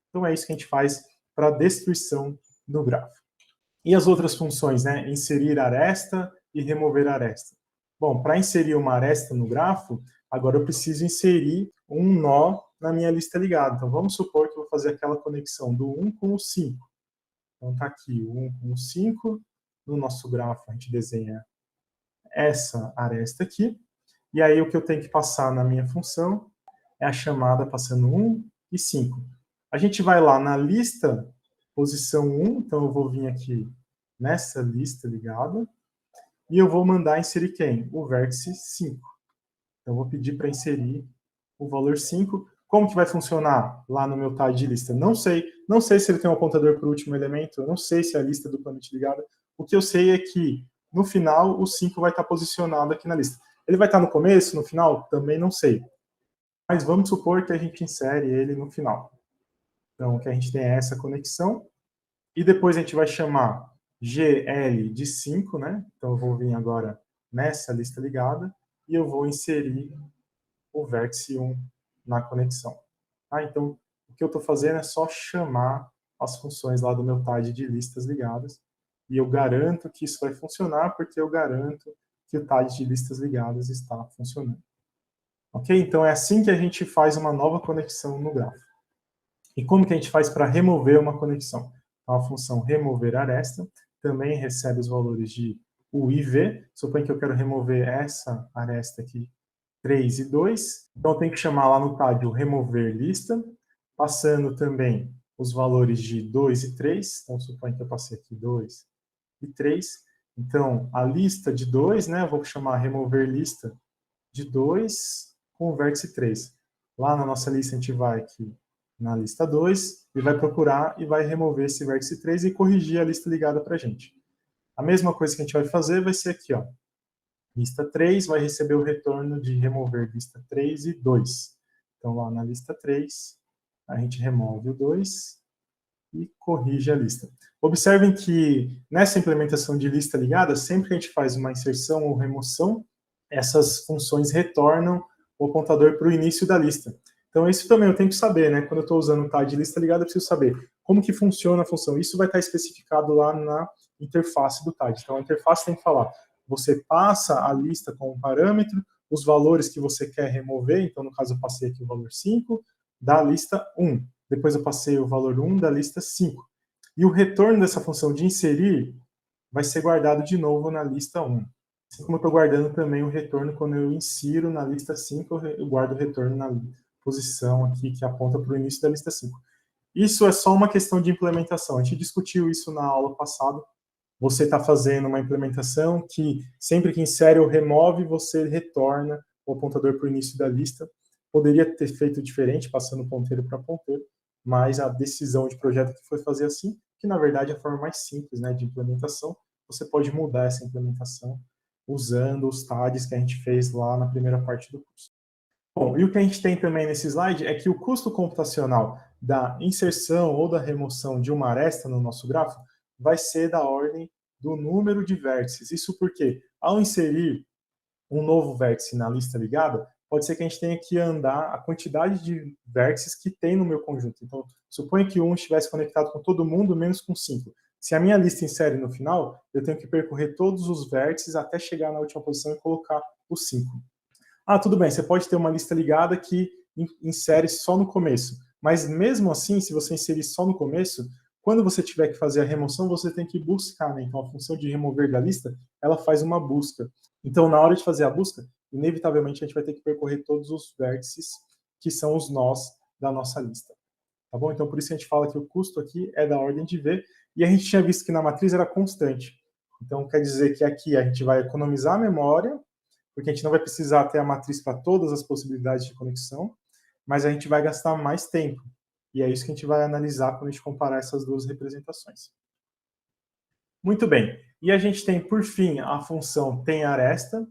Então, é isso que a gente faz para a destruição do grafo. E as outras funções, né? Inserir aresta e remover aresta. Bom, para inserir uma aresta no grafo, agora eu preciso inserir um nó na minha lista ligada. Então, vamos supor que eu vou fazer aquela conexão do 1 com o 5. Então, está aqui o 1 com o 5. No nosso grafo, a gente desenha essa aresta aqui. E aí, o que eu tenho que passar na minha função é a chamada passando 1 e 5. A gente vai lá na lista, posição 1, então eu vou vir aqui nessa lista ligada, e eu vou mandar inserir quem? O vértice 5. Então, eu vou pedir para inserir o valor 5. Como que vai funcionar lá no meu TAD de lista? Não sei se ele tem um apontador para o último elemento, eu não sei se é a lista duplamente ligada. O que eu sei é que, no final, o 5 vai estar posicionado aqui na lista. Ele vai estar no começo, no final? Também não sei. Mas vamos supor que a gente insere ele no final. Então, que a gente tem essa conexão. E depois a gente vai chamar GL de 5, né? Então, eu vou vir agora nessa lista ligada e eu vou inserir o vértice 1 na conexão. Tá? Então, o que eu estou fazendo é só chamar as funções lá do meu TAD de listas ligadas e eu garanto que isso vai funcionar porque eu garanto que o TAD de listas ligadas está funcionando. Ok? Então, é assim que a gente faz uma nova conexão no grafo. E como que a gente faz para remover uma conexão? Então, a função remover aresta também recebe os valores de U e V. Suponha que eu quero remover essa aresta aqui, 3 e 2. Então, eu tenho que chamar lá no TAD o remover lista, passando também os valores de 2 e 3. Então, suponha que eu passei aqui 2 e 3. Então, a lista de 2, né, eu vou chamar remover lista de 2 com o vértice 3. Lá na nossa lista, a gente vai aqui na lista 2 e vai procurar e vai remover esse vértice 3 e corrigir a lista ligada para a gente. A mesma coisa que a gente vai fazer vai ser aqui, ó. Lista 3 vai receber o retorno de remover lista 3 e 2. Então, lá na lista 3, a gente remove o 2 e corrige a lista. Observem que nessa implementação de lista ligada, sempre que a gente faz uma inserção ou remoção, essas funções retornam o apontador para o início da lista. Então, isso também eu tenho que saber, né? Quando eu estou usando o TAD de lista ligada, eu preciso saber como que funciona a função. Isso vai estar especificado lá na interface do TAD. Então, a interface tem que falar, você passa a lista com um parâmetro, os valores que você quer remover, então, no caso, eu passei aqui o valor 5, da lista 1. depois eu passei o valor 1 da lista 5. E o retorno dessa função de inserir vai ser guardado de novo na lista 1. Assim como eu estou guardando também o retorno quando eu insiro na lista 5, eu guardo o retorno na posição aqui que aponta para o início da lista 5. Isso é só uma questão de implementação. A gente discutiu isso na aula passada. Você está fazendo uma implementação que sempre que insere ou remove, você retorna o apontador para o início da lista. Poderia ter feito diferente, passando ponteiro para ponteiro, mas a decisão de projeto que foi fazer assim, que na verdade é a forma mais simples, né, de implementação. Você pode mudar essa implementação usando os tags que a gente fez lá na primeira parte do curso. Bom, e o que a gente tem também nesse slide é que o custo computacional da inserção ou da remoção de uma aresta no nosso gráfico vai ser da ordem do número de vértices. Isso porque, ao inserir um novo vértice na lista ligada, pode ser que a gente tenha que andar a quantidade de vértices que tem no meu conjunto. Então, suponha que 1 estivesse conectado com todo mundo, menos com 5. Se a minha lista insere no final, eu tenho que percorrer todos os vértices até chegar na última posição e colocar os 5. Ah, tudo bem, você pode ter uma lista ligada que insere só no começo. Mas mesmo assim, se você inserir só no começo, quando você tiver que fazer a remoção, você tem que buscar, né? Então, a função de remover da lista, ela faz uma busca. Então, na hora de fazer a busca, inevitavelmente a gente vai ter que percorrer todos os vértices que são os nós da nossa lista. Tá bom? Então, por isso que a gente fala que o custo aqui é da ordem de V, e a gente tinha visto que na matriz era constante. Então, quer dizer que aqui a gente vai economizar a memória, porque a gente não vai precisar ter a matriz para todas as possibilidades de conexão, mas a gente vai gastar mais tempo. E é isso que a gente vai analisar quando a gente comparar essas duas representações. Muito bem. E a gente tem, por fim, a função tem_aresta.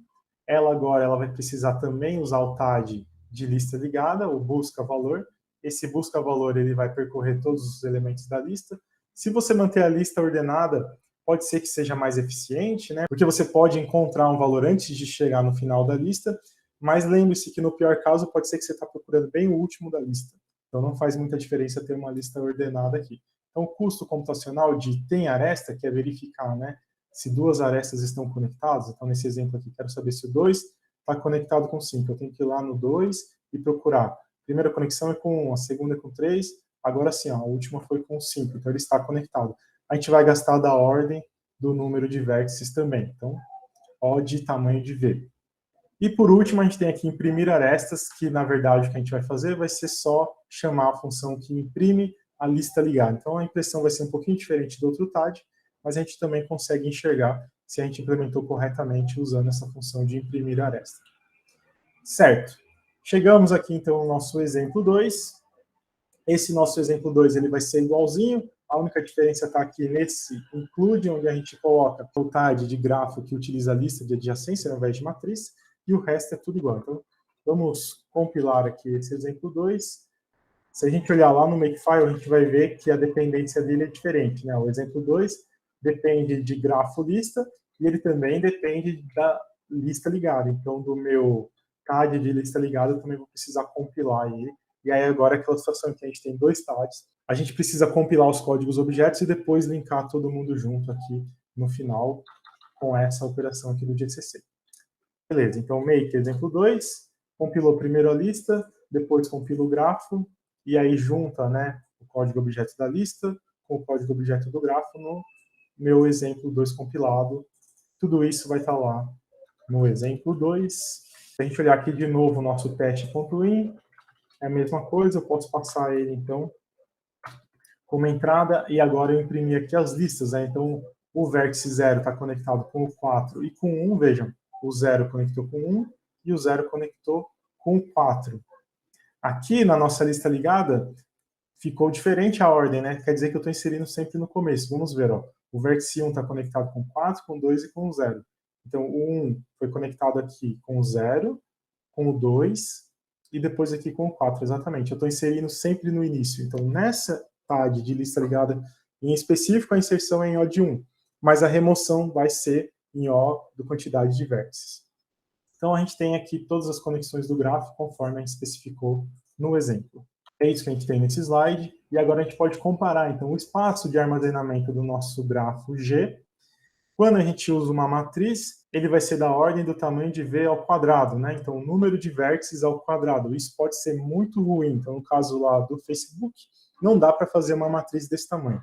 Ela agora vai precisar também usar o tag de lista ligada, o busca-valor. Esse busca-valor ele vai percorrer todos os elementos da lista. Se você manter a lista ordenada, pode ser que seja mais eficiente, né? Porque você pode encontrar um valor antes de chegar no final da lista, mas lembre-se que no pior caso pode ser que você está procurando bem o último da lista. Então não faz muita diferença ter uma lista ordenada aqui. Então o custo computacional de tem_aresta, que é verificar, né, se duas arestas estão conectadas. Então nesse exemplo aqui, quero saber se o 2 está conectado com 5. Eu tenho que ir lá no 2 e procurar. A primeira conexão é com 1, a segunda é com 3, agora sim, ó, a última foi com 5, então ele está conectado. A gente vai gastar da ordem do número de vértices também. Então, O de tamanho de V. E por último, a gente tem aqui imprimir arestas, que na verdade o que a gente vai fazer vai ser só chamar a função que imprime a lista ligada. Então a impressão vai ser um pouquinho diferente do outro TAD, mas a gente também consegue enxergar se a gente implementou corretamente usando essa função de imprimir aresta. Certo. Chegamos aqui então ao nosso exemplo 2. Esse nosso exemplo 2 ele vai ser igualzinho. A única diferença está aqui nesse include, onde a gente coloca o TAD de grafo que utiliza a lista de adjacência ao invés de matriz, e o resto é tudo igual. Então, vamos compilar aqui esse exemplo 2. Se a gente olhar lá no Makefile, a gente vai ver que a dependência dele é diferente, né? O exemplo 2 depende de grafo lista, e ele também depende da lista ligada. Então, do meu TAD de lista ligada, eu também vou precisar compilar ele. E aí agora aquela situação que a gente tem dois TADs, a gente precisa compilar os códigos objetos e depois linkar todo mundo junto aqui no final com essa operação aqui do GCC. Beleza, então make exemplo 2, compilou primeiro a lista, depois compila o grafo, e aí junta, né, o código objeto da lista com o código objeto do grafo no meu exemplo 2 compilado. Tudo isso vai estar lá no exemplo 2. Se a gente olhar aqui de novo o nosso teste.in, é a mesma coisa, eu posso passar ele, então, como entrada, e agora eu imprimi aqui as listas, né? Então, o vértice 0 está conectado com o 4 e com o 1, vejam, o 0 conectou com o 1 e o 0 conectou com o 4. Aqui, na nossa lista ligada, ficou diferente a ordem, né? Quer dizer que eu estou inserindo sempre no começo. Vamos ver, ó. O vértice 1 está conectado com 4, com 2 e com o 0. Então, o 1 foi conectado aqui com o 0, com o 2 e depois aqui com o 4, exatamente. Eu estou inserindo sempre no início. Então, nessa TAD de lista ligada, em específico, a inserção é em O de 1, mas a remoção vai ser em O do quantidade de vértices. Então, a gente tem aqui todas as conexões do grafo, conforme a gente especificou no exemplo. É isso que a gente tem nesse slide, e agora a gente pode comparar, então, o espaço de armazenamento do nosso grafo G. Quando a gente usa uma matriz, ele vai ser da ordem do tamanho de V ao quadrado, né? Então, o número de vértices ao quadrado. Isso pode ser muito ruim. Então, no caso lá do Facebook, não dá para fazer uma matriz desse tamanho.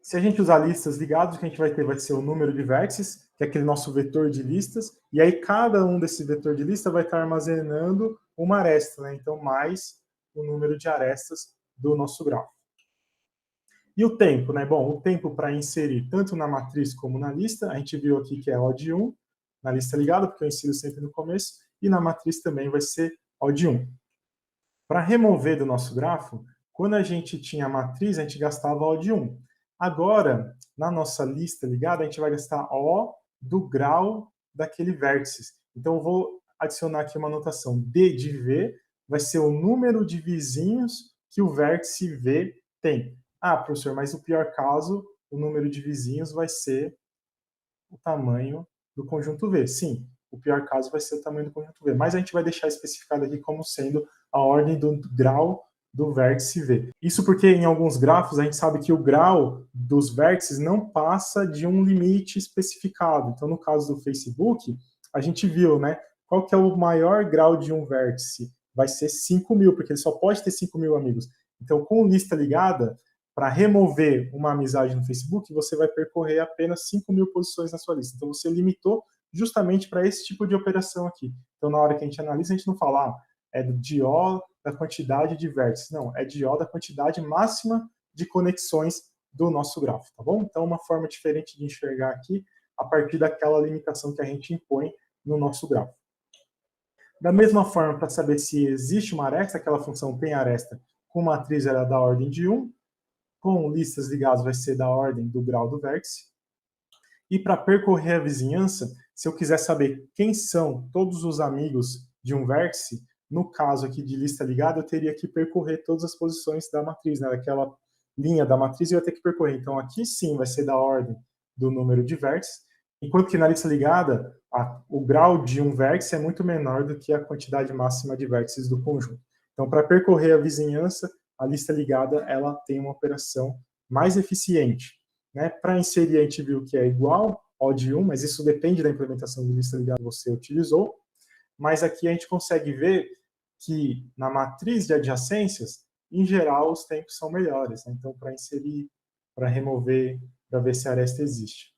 Se a gente usar listas ligadas, o que a gente vai ser o número de vértices, que é aquele nosso vetor de listas, e aí cada um desse vetor de lista vai estar armazenando uma aresta, né? Então, mais o número de arestas do nosso grafo. E o tempo, né? Bom, o tempo para inserir tanto na matriz como na lista, a gente viu aqui que é O de 1, na lista ligada, porque eu insiro sempre no começo, e na matriz também vai ser O de 1. Para remover do nosso grafo, quando a gente tinha a matriz, a gente gastava O de 1. Agora, na nossa lista ligada, a gente vai gastar O do grau daquele vértice. Então, eu vou adicionar aqui uma anotação. D de V vai ser o número de vizinhos que o vértice V tem. Ah, professor, mas no pior caso, o número de vizinhos vai ser o tamanho do conjunto V. Sim, o pior caso vai ser o tamanho do conjunto V. Mas a gente vai deixar especificado aqui como sendo a ordem do grau do vértice V. Isso porque em alguns grafos a gente sabe que o grau dos vértices não passa de um limite especificado. Então, no caso do Facebook, a gente viu, né? Qual que é o maior grau de um vértice? Vai ser 5.000, porque ele só pode ter 5.000 amigos. Então, com lista ligada, para remover uma amizade no Facebook, você vai percorrer apenas 5.000 posições na sua lista. Então, você limitou justamente para esse tipo de operação aqui. Então, na hora que a gente analisa, a gente não fala, é de O da quantidade de vértices. Não, é de O da quantidade máxima de conexões do nosso grafo, tá bom? Então, uma forma diferente de enxergar aqui, a partir daquela limitação que a gente impõe no nosso grafo. Da mesma forma, para saber se existe uma aresta, aquela função tem aresta com matriz era da ordem de 1, com listas ligadas vai ser da ordem do grau do vértice. E para percorrer a vizinhança, se eu quiser saber quem são todos os amigos de um vértice, no caso aqui de lista ligada, eu teria que percorrer todas as posições da matriz, né? Daquela linha da matriz eu ia ter que percorrer. Então aqui sim vai ser da ordem do número de vértices, enquanto que na lista ligada, o grau de um vértice é muito menor do que a quantidade máxima de vértices do conjunto. Então, para percorrer a vizinhança, a lista ligada ela tem uma operação mais eficiente. Né? Para inserir, a gente viu que é igual O de 1, mas isso depende da implementação de lista ligada que você utilizou. Mas aqui a gente consegue ver que na matriz de adjacências, em geral, os tempos são melhores. Né? Então, para inserir, para remover, para ver se a aresta existe.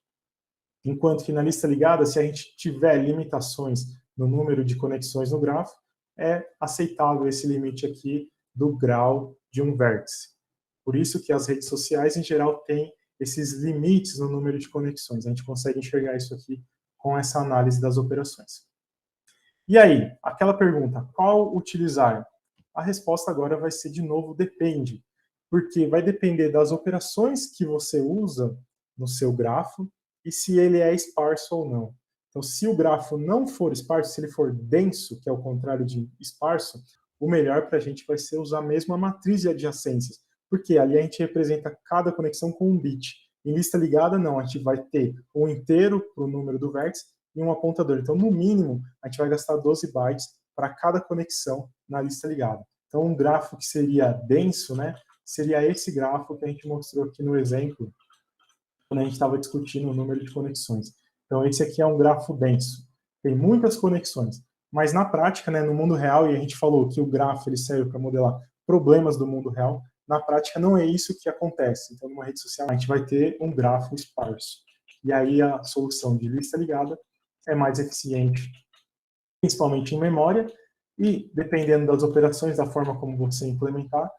Enquanto que na lista ligada, se a gente tiver limitações no número de conexões no grafo, é aceitável esse limite aqui do grau de um vértice. Por isso que as redes sociais, em geral, têm esses limites no número de conexões. A gente consegue enxergar isso aqui com essa análise das operações. E aí, aquela pergunta, qual utilizar? A resposta agora vai ser, de novo, depende. Porque vai depender das operações que você usa no seu grafo e se ele é esparso ou não. Então, se o grafo não for esparso, se ele for denso, que é o contrário de esparso, o melhor para a gente vai ser usar mesmo a matriz de adjacências, porque ali a gente representa cada conexão com um bit. Em lista ligada, não, a gente vai ter um inteiro para o número do vértice e um apontador. Então, no mínimo, a gente vai gastar 12 bytes para cada conexão na lista ligada. Então, um grafo que seria denso, né, seria esse grafo que a gente mostrou aqui no exemplo, quando a gente estava discutindo o número de conexões. Então, esse aqui é um grafo denso. Tem muitas conexões. Mas, na prática, né, no mundo real, e a gente falou que o grafo ele serve para modelar problemas do mundo real, na prática não é isso que acontece. Então, numa rede social, a gente vai ter um grafo esparso. E aí, a solução de lista ligada é mais eficiente, principalmente em memória, e dependendo das operações, da forma como você implementar,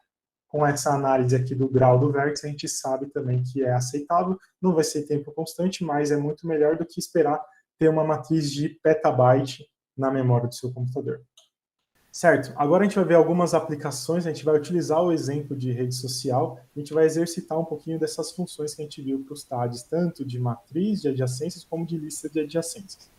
com essa análise aqui do grau do vértice, a gente sabe também que é aceitável, não vai ser tempo constante, mas é muito melhor do que esperar ter uma matriz de petabyte na memória do seu computador. Certo, agora a gente vai ver algumas aplicações, a gente vai utilizar o exemplo de rede social, a gente vai exercitar um pouquinho dessas funções que a gente viu para os TADs, tanto de matriz de adjacências como de lista de adjacências.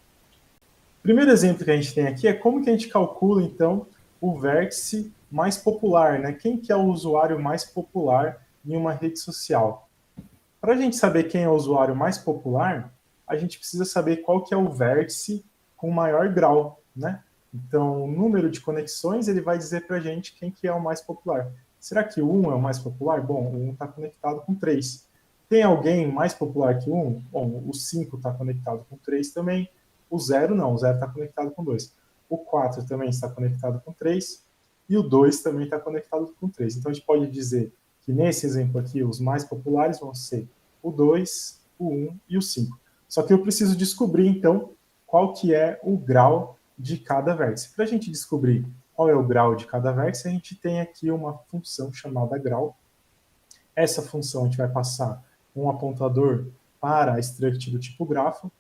O primeiro exemplo que a gente tem aqui é como que a gente calcula, então, o vértice mais popular, né? Quem que é o usuário mais popular em uma rede social? Para a gente saber quem é o usuário mais popular, a gente precisa saber qual que é o vértice com maior grau, né? Então, o número de conexões, ele vai dizer para a gente quem que é o mais popular. Será que o 1 é o mais popular? Bom, o 1 está conectado com 3. Tem alguém mais popular que o 1? Bom, o 5 está conectado com 3 também. O 0 não, o 0 está conectado com 2. O 4 também está conectado com 3. E o 2 também está conectado com 3. Então, a gente pode dizer que nesse exemplo aqui, os mais populares vão ser o 2, o 1 e o 5. Só que eu preciso descobrir, então, qual que é o grau de cada vértice. Para a gente descobrir qual é o grau de cada vértice, a gente tem aqui uma função chamada grau. Essa função a gente vai passar um apontador para a struct do tipo grafo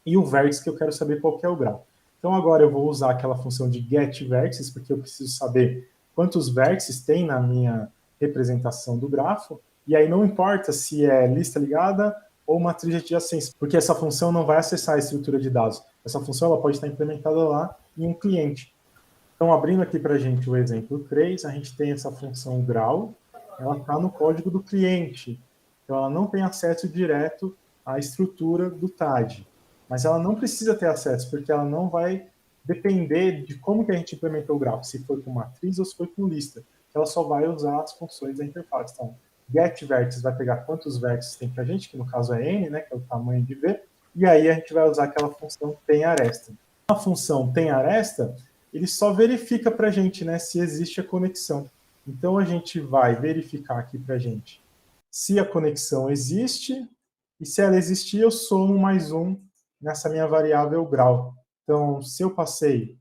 e o vértice que eu quero saber qual que é o grau. Então agora eu vou usar aquela função de getVertices, porque eu preciso saber quantos vértices tem na minha representação do grafo, e aí não importa se é lista ligada ou matriz de adjacência, porque essa função não vai acessar a estrutura de dados. Essa função ela pode estar implementada lá em um cliente. Então, abrindo aqui para a gente o exemplo 3, a gente tem essa função grau, ela está no código do cliente. Então, ela não tem acesso direto à estrutura do TAD. Mas ela não precisa ter acesso, porque ela não vai depender de como que a gente implementou o grafo, se foi com matriz ou se foi com lista. Ela só vai usar as funções da interface. Então, getVertices vai pegar quantos vértices tem para a gente, que no caso é n, né, que é o tamanho de v, e aí a gente vai usar aquela função temAresta. A função temAresta, ele só verifica para a gente, né, se existe a conexão. Então, a gente vai verificar aqui para a gente se a conexão existe, e se ela existir, eu somo mais um nessa minha variável grau. Então, se eu passei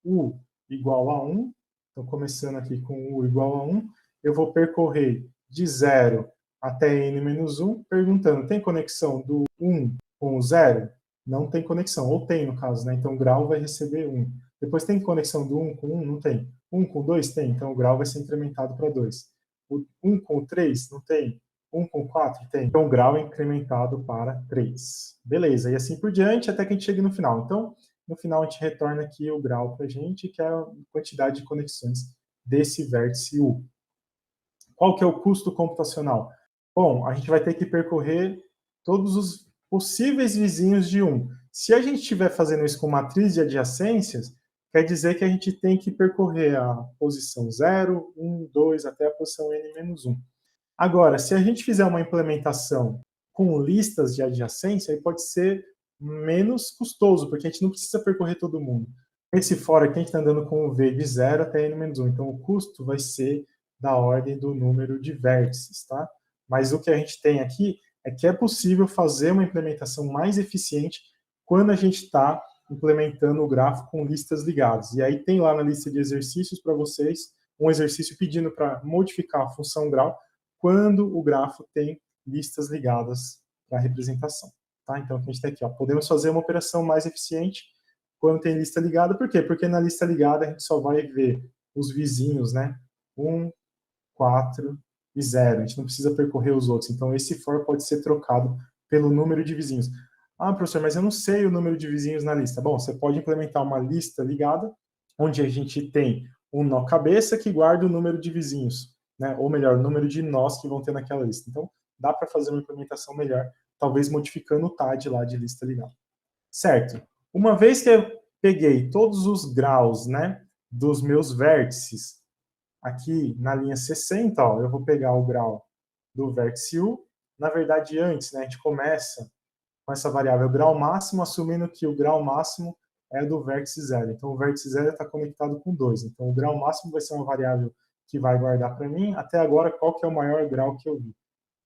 u igual a 1, então começando aqui com u igual a 1, eu vou percorrer de 0 até n menos 1, perguntando, tem conexão do 1 com o 0? Não tem conexão, ou tem no caso, né? Então o grau vai receber 1. Depois tem conexão do 1 com 1? Não tem. 1 com 2? Tem, então o grau vai ser incrementado para 2. O 1 com 3? Não tem. 1 com 4? Tem. Então o grau é incrementado para 3. Beleza, e assim por diante até que a gente chegue no final. Então, no final, a gente retorna aqui o grau para a gente, que é a quantidade de conexões desse vértice U. Qual que é o custo computacional? Bom, a gente vai ter que percorrer todos os possíveis vizinhos de 1. Se a gente estiver fazendo isso com matriz de adjacências, quer dizer que a gente tem que percorrer a posição 0, 1, 2, até a posição n-1. Agora, se a gente fizer uma implementação com listas de adjacência, aí pode ser menos custoso, porque a gente não precisa percorrer todo mundo. Esse fora aqui a gente está andando com o V de 0 até n-1, então o custo vai ser da ordem do número de vértices, tá? Mas o que a gente tem aqui é que é possível fazer uma implementação mais eficiente quando a gente está implementando o grafo com listas ligadas. E aí tem lá na lista de exercícios para vocês um exercício pedindo para modificar a função grau quando o grafo tem listas ligadas para a representação. Tá? Então, a gente tem aqui, ó, podemos fazer uma operação mais eficiente quando tem lista ligada. Por quê? Porque na lista ligada a gente só vai ver os vizinhos, né? 1, 4 e 0. A gente não precisa percorrer os outros. Então, esse for pode ser trocado pelo número de vizinhos. Ah, professor, mas eu não sei o número de vizinhos na lista. Bom, você pode implementar uma lista ligada, onde a gente tem um nó cabeça que guarda o número de vizinhos, né? Ou melhor, o número de nós que vão ter naquela lista. Então, dá para fazer uma implementação melhor, talvez modificando o TAD lá de lista ligada. Certo. Uma vez que eu peguei todos os graus, né, dos meus vértices, aqui na linha 60, ó, eu vou pegar o grau do vértice U. Na verdade, antes, né, a gente começa com essa variável grau máximo, assumindo que o grau máximo é do vértice 0. Então, o vértice 0 está conectado com 2. Então, o grau máximo vai ser uma variável que vai guardar para mim, até agora, qual que é o maior grau que eu vi.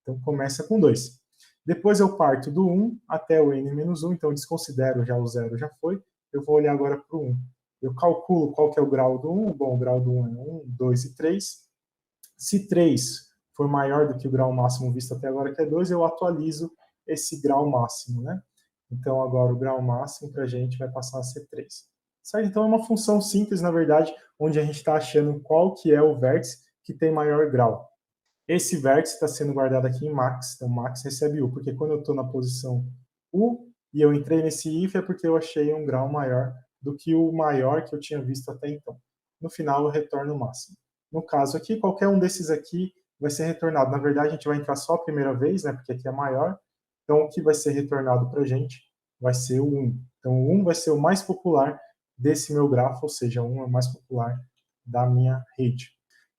Então, começa com 2. Depois eu parto do 1 até o n-1, então eu desconsidero já o 0, já foi. Eu vou olhar agora para o 1. Eu calculo qual que é o grau do 1. Bom, o grau do 1 é 1, 2 e 3. Se 3 for maior do que o grau máximo visto até agora, que é 2, eu atualizo esse grau máximo, né? Então, agora o grau máximo para a gente vai passar a ser 3. Certo? Então, é uma função simples, na verdade, onde a gente está achando qual que é o vértice que tem maior grau. Esse vértice está sendo guardado aqui em max, então max recebe U, porque quando eu estou na posição U e eu entrei nesse if é porque eu achei um grau maior do que o maior que eu tinha visto até então. No final, eu retorno o máximo. No caso aqui, qualquer um desses aqui vai ser retornado. Na verdade, a gente vai entrar só a primeira vez, né, porque aqui é maior. Então, o que vai ser retornado para a gente vai ser o 1. Então, o 1 vai ser o mais popular desse meu grafo, ou seja, o 1 é o mais popular da minha rede.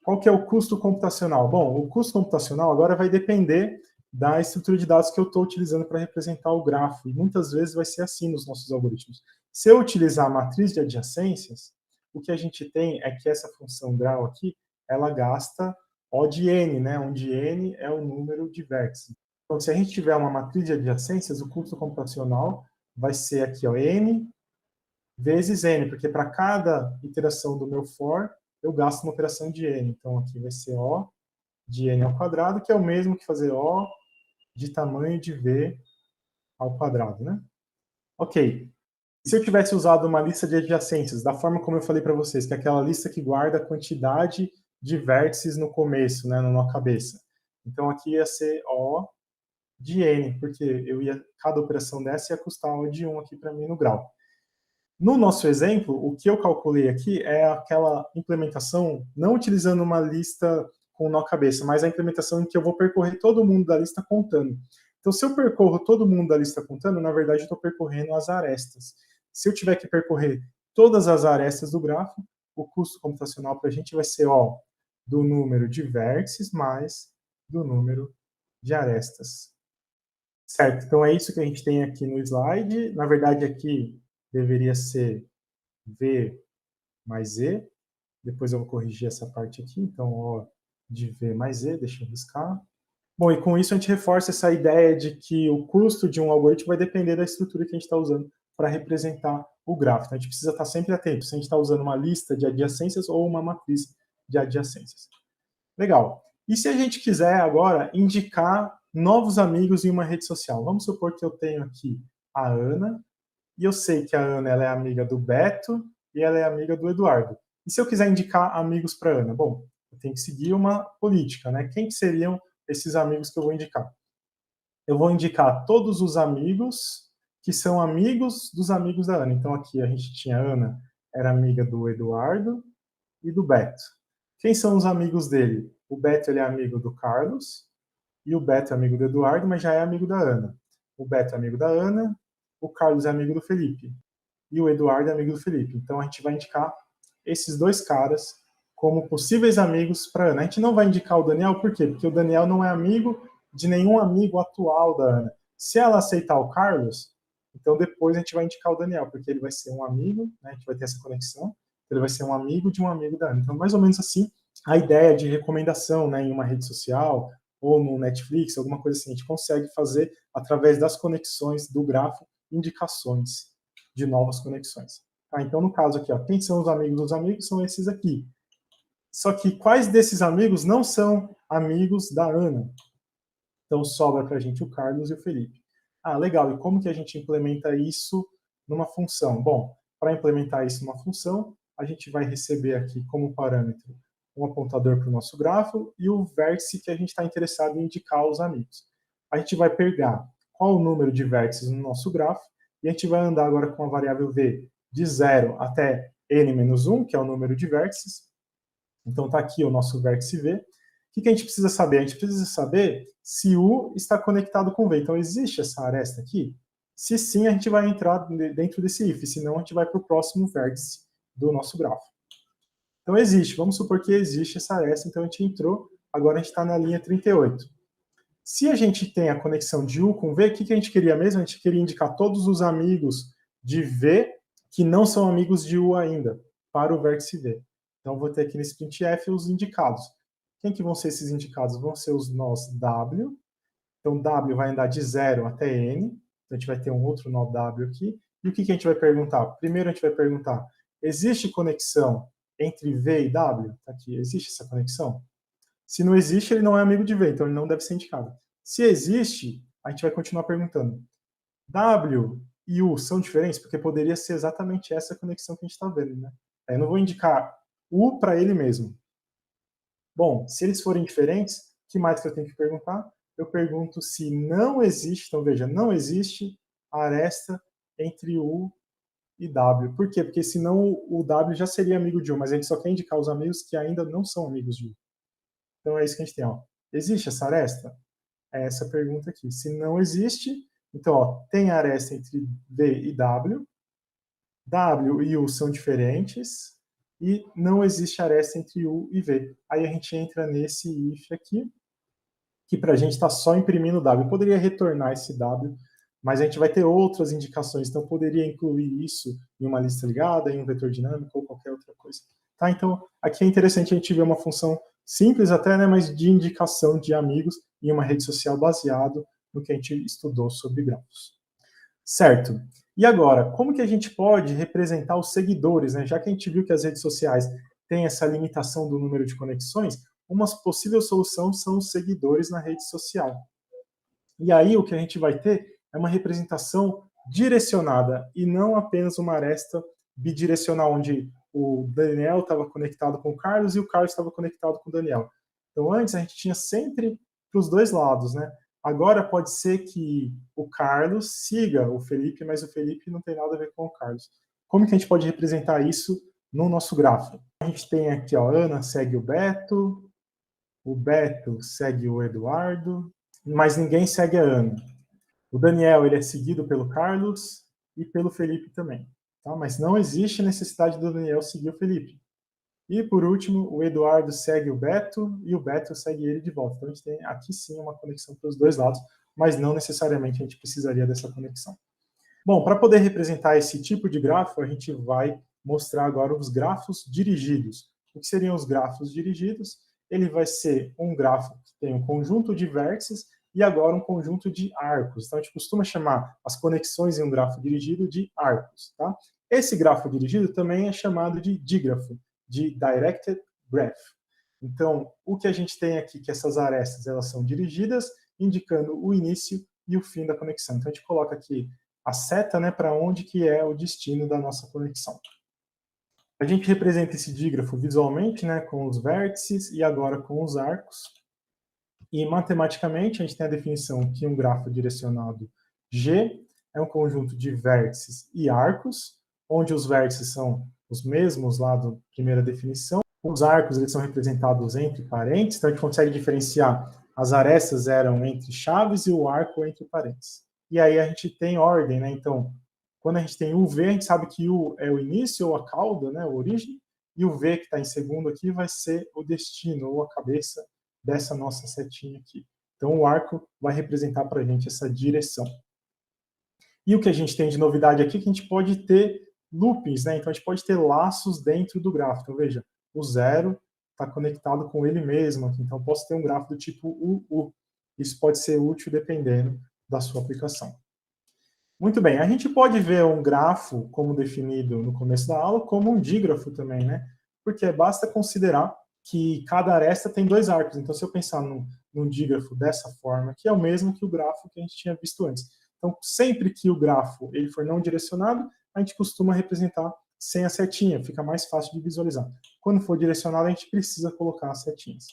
Qual que é o custo computacional? Bom, o custo computacional agora vai depender da estrutura de dados que eu estou utilizando para representar o grafo. E muitas vezes vai ser assim nos nossos algoritmos. Se eu utilizar a matriz de adjacências, o que a gente tem é que essa função grau aqui, ela gasta O de n, né, onde n é o número de vértices. Então, se a gente tiver uma matriz de adjacências, o custo computacional vai ser aqui, ó, n vezes n, porque para cada iteração do meu for, eu gasto uma operação de n. Então, aqui vai ser O de n ao quadrado, que é o mesmo que fazer O de tamanho de v ao quadrado, né? Ok. Se eu tivesse usado uma lista de adjacências, da forma como eu falei para vocês, que é aquela lista que guarda a quantidade de vértices no começo, né, na cabeça. Então, aqui ia ser O de n, porque cada operação dessa ia custar O de 1 aqui para mim no grau. No nosso exemplo, o que eu calculei aqui é aquela implementação, não utilizando uma lista com nó cabeça, mas a implementação em que eu vou percorrer todo mundo da lista contando. Então, se eu percorro todo mundo da lista contando, na verdade, eu estou percorrendo as arestas. Se eu tiver que percorrer todas as arestas do grafo, o custo computacional para a gente vai ser O do número de vértices mais do número de arestas. Certo, então é isso que a gente tem aqui no slide. Na verdade, aqui deveria ser V mais E. Depois eu vou corrigir essa parte aqui. Então, O de V mais E, deixa eu riscar. Bom, e com isso a gente reforça essa ideia de que o custo de um algoritmo vai depender da estrutura que a gente está usando para representar o gráfico. Então, a gente precisa estar sempre atento se a gente está usando uma lista de adjacências ou uma matriz de adjacências. Legal. E se a gente quiser agora indicar novos amigos em uma rede social? Vamos supor que eu tenho aqui a Ana, e eu sei que a Ana ela é amiga do Beto e ela é amiga do Eduardo. E se eu quiser indicar amigos para a Ana? Bom, eu tenho que seguir uma política, né? Quem que seriam esses amigos que eu vou indicar? Eu vou indicar todos os amigos que são amigos dos amigos da Ana. Então aqui a gente tinha a Ana, era amiga do Eduardo e do Beto. Quem são os amigos dele? O Beto ele é amigo do Carlos e o Beto é amigo do Eduardo, mas já é amigo da Ana. O Beto é amigo da Ana, o Carlos é amigo do Felipe e o Eduardo é amigo do Felipe. Então a gente vai indicar esses dois caras como possíveis amigos para Ana. A gente não vai indicar o Daniel, por quê? Porque o Daniel não é amigo de nenhum amigo atual da Ana. Se ela aceitar o Carlos, então depois a gente vai indicar o Daniel, porque ele vai ser um amigo, né? A gente vai ter essa conexão, ele vai ser um amigo de um amigo da Ana. Então, mais ou menos assim, a ideia de recomendação, né, em uma rede social ou no Netflix, alguma coisa assim, a gente consegue fazer através das conexões do grafo indicações de novas conexões. Tá? Então, no caso aqui, ó, quem são os amigos dos amigos? São esses aqui. Só que quais desses amigos não são amigos da Ana? Então, sobra para a gente o Carlos e o Felipe. Ah, legal. E como que a gente implementa isso numa função? Bom, para implementar isso numa função, a gente vai receber aqui como parâmetro um apontador para o nosso grafo e o vértice que a gente está interessado em indicar aos amigos. A gente vai pegar qual o número de vértices no nosso grafo e a gente vai andar agora com a variável v de 0 até n-1, que é o número de vértices. Então está aqui o nosso vértice v. O que a gente precisa saber? A gente precisa saber se U está conectado com V. Então, existe essa aresta aqui? Se sim, a gente vai entrar dentro desse if, senão a gente vai para o próximo vértice do nosso grafo. Então, existe. Vamos supor que existe essa aresta, então a gente entrou, agora a gente está na linha 38. Se a gente tem a conexão de U com V, o que a gente queria mesmo? A gente queria indicar todos os amigos de V que não são amigos de U ainda, para o vértice V. Então, vou ter aqui nesse printf os indicados. Quem que vão ser esses indicados? Vão ser os nós W. Então, W vai andar de 0 até N. Então, a gente vai ter um outro nó W aqui. E o que a gente vai perguntar? Primeiro, a gente vai perguntar, existe conexão entre V e W? Tá aqui, existe essa conexão? Se não existe, ele não é amigo de V, então ele não deve ser indicado. Se existe, a gente vai continuar perguntando, W e U são diferentes? Porque poderia ser exatamente essa conexão que a gente está vendo, né? Eu não vou indicar U para ele mesmo. Bom, se eles forem diferentes, o que mais que eu tenho que perguntar? Eu pergunto se não existe, então veja, não existe aresta entre U e W. Por quê? Porque senão o W já seria amigo de U, mas a gente só quer indicar os amigos que ainda não são amigos de U. Então é isso que a gente tem. Ó. Existe essa aresta? É essa pergunta aqui. Se não existe, então ó, tem aresta entre V e W. W e U são diferentes e não existe aresta entre U e V. Aí a gente entra nesse if aqui, que para a gente está só imprimindo W. Eu poderia retornar esse W, mas a gente vai ter outras indicações, então poderia incluir isso em uma lista ligada, em um vetor dinâmico ou qualquer outra coisa. Tá? Então, aqui é interessante a gente ver uma função simples até, né, mas de indicação de amigos em uma rede social baseado no que a gente estudou sobre grafos. Certo. E agora, como que a gente pode representar os seguidores, né? Já que a gente viu que as redes sociais têm essa limitação do número de conexões, uma possível solução são os seguidores na rede social. E aí o que a gente vai ter é uma representação direcionada e não apenas uma aresta bidirecional, onde o Daniel estava conectado com o Carlos e o Carlos estava conectado com o Daniel. Então antes a gente tinha sempre para os dois lados, né? Agora pode ser que o Carlos siga o Felipe, mas o Felipe não tem nada a ver com o Carlos. Como que a gente pode representar isso no nosso gráfico? A gente tem aqui, ó, Ana segue o Beto segue o Eduardo, mas ninguém segue a Ana. O Daniel ele é seguido pelo Carlos e pelo Felipe também. Tá? Mas não existe necessidade do Daniel seguir o Felipe. E, por último, o Eduardo segue o Beto e o Beto segue ele de volta. Então, a gente tem aqui sim uma conexão para os dois lados, mas não necessariamente a gente precisaria dessa conexão. Bom, para poder representar esse tipo de grafo, a gente vai mostrar agora os grafos dirigidos. O que seriam os grafos dirigidos? Ele vai ser um grafo que tem um conjunto de vértices e agora um conjunto de arcos. Então, a gente costuma chamar as conexões em um grafo dirigido de arcos. Tá? Esse grafo dirigido também é chamado de dígrafo, de Directed Graph. Então, o que a gente tem aqui, que essas arestas elas são dirigidas, indicando o início e o fim da conexão. Então, a gente coloca aqui a seta, né, para onde que é o destino da nossa conexão. A gente representa esse dígrafo visualmente, né, com os vértices e agora com os arcos. E matematicamente, a gente tem a definição que um grafo direcionado G é um conjunto de vértices e arcos, onde os vértices são os mesmos lá da primeira definição. Os arcos eles são representados entre parênteses, então a gente consegue diferenciar as arestas eram entre chaves e o arco entre parênteses. E aí a gente tem ordem, né? Então, quando a gente tem o V, a gente sabe que U é o início ou a cauda, né, a origem, e o V que está em segundo aqui vai ser o destino ou a cabeça dessa nossa setinha aqui. Então, o arco vai representar para a gente essa direção. E o que a gente tem de novidade aqui é que a gente pode ter loopings, né? Então, a gente pode ter laços dentro do gráfico. Então, veja, o zero está conectado com ele mesmo aqui. Então, eu posso ter um gráfico do tipo UU. Isso pode ser útil dependendo da sua aplicação. Muito bem, a gente pode ver um grafo, como definido no começo da aula, como um dígrafo também, né? Porque basta considerar que cada aresta tem dois arcos. Então, se eu pensar num dígrafo dessa forma, que é o mesmo que o grafo que a gente tinha visto antes. Então, sempre que o grafo ele for não direcionado, a gente costuma representar sem a setinha, fica mais fácil de visualizar. Quando for direcionado, a gente precisa colocar as setinhas.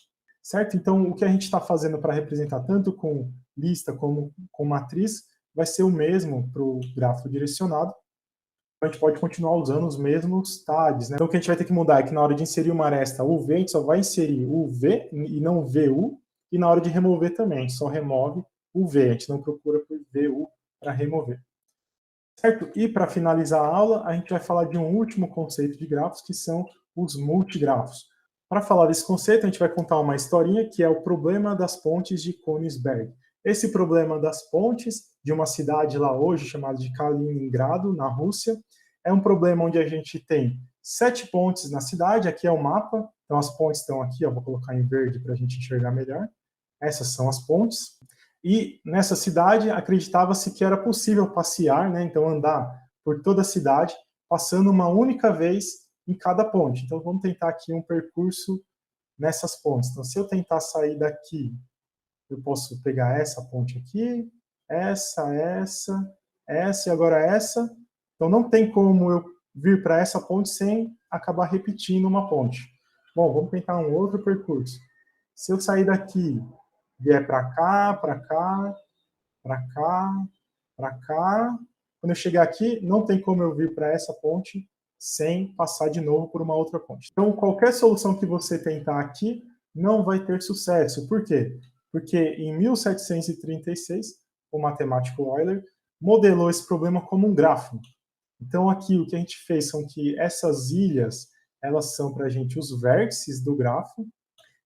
Certo? Então, o que a gente está fazendo para representar tanto com lista como com matriz vai ser o mesmo para o gráfico direcionado. A gente pode continuar usando os mesmos tags, né? Então, o que a gente vai ter que mudar é que na hora de inserir uma aresta UV, a gente só vai inserir o V e não VU, e na hora de remover também, a gente só remove o V, a gente não procura por VU para remover. Certo? E para finalizar a aula, a gente vai falar de um último conceito de grafos, que são os multigrafos. Para falar desse conceito, a gente vai contar uma historinha, que é o problema das pontes de Königsberg. Esse problema das pontes de uma cidade lá hoje, chamada de Kaliningrado, na Rússia, é um problema onde a gente tem 7 pontes na cidade, aqui é o mapa, então as pontes estão aqui, eu vou colocar em verde para a gente enxergar melhor. Essas são as pontes. E nessa cidade acreditava-se que era possível passear, né, então andar por toda a cidade, passando uma única vez em cada ponte. Então vamos tentar aqui um percurso nessas pontes. Então se eu tentar sair daqui, eu posso pegar essa ponte aqui, essa e agora essa. Então não tem como eu vir para essa ponte sem acabar repetindo uma ponte. Bom, vamos tentar um outro percurso. Se eu sair daqui, vier para cá, para cá, para cá, para cá. Quando eu chegar aqui, não tem como eu vir para essa ponte sem passar de novo por uma outra ponte. Então, qualquer solução que você tentar aqui não vai ter sucesso. Por quê? Porque em 1736, o matemático Euler modelou esse problema como um grafo. Então, aqui o que a gente fez são que essas ilhas, elas são para a gente os vértices do grafo,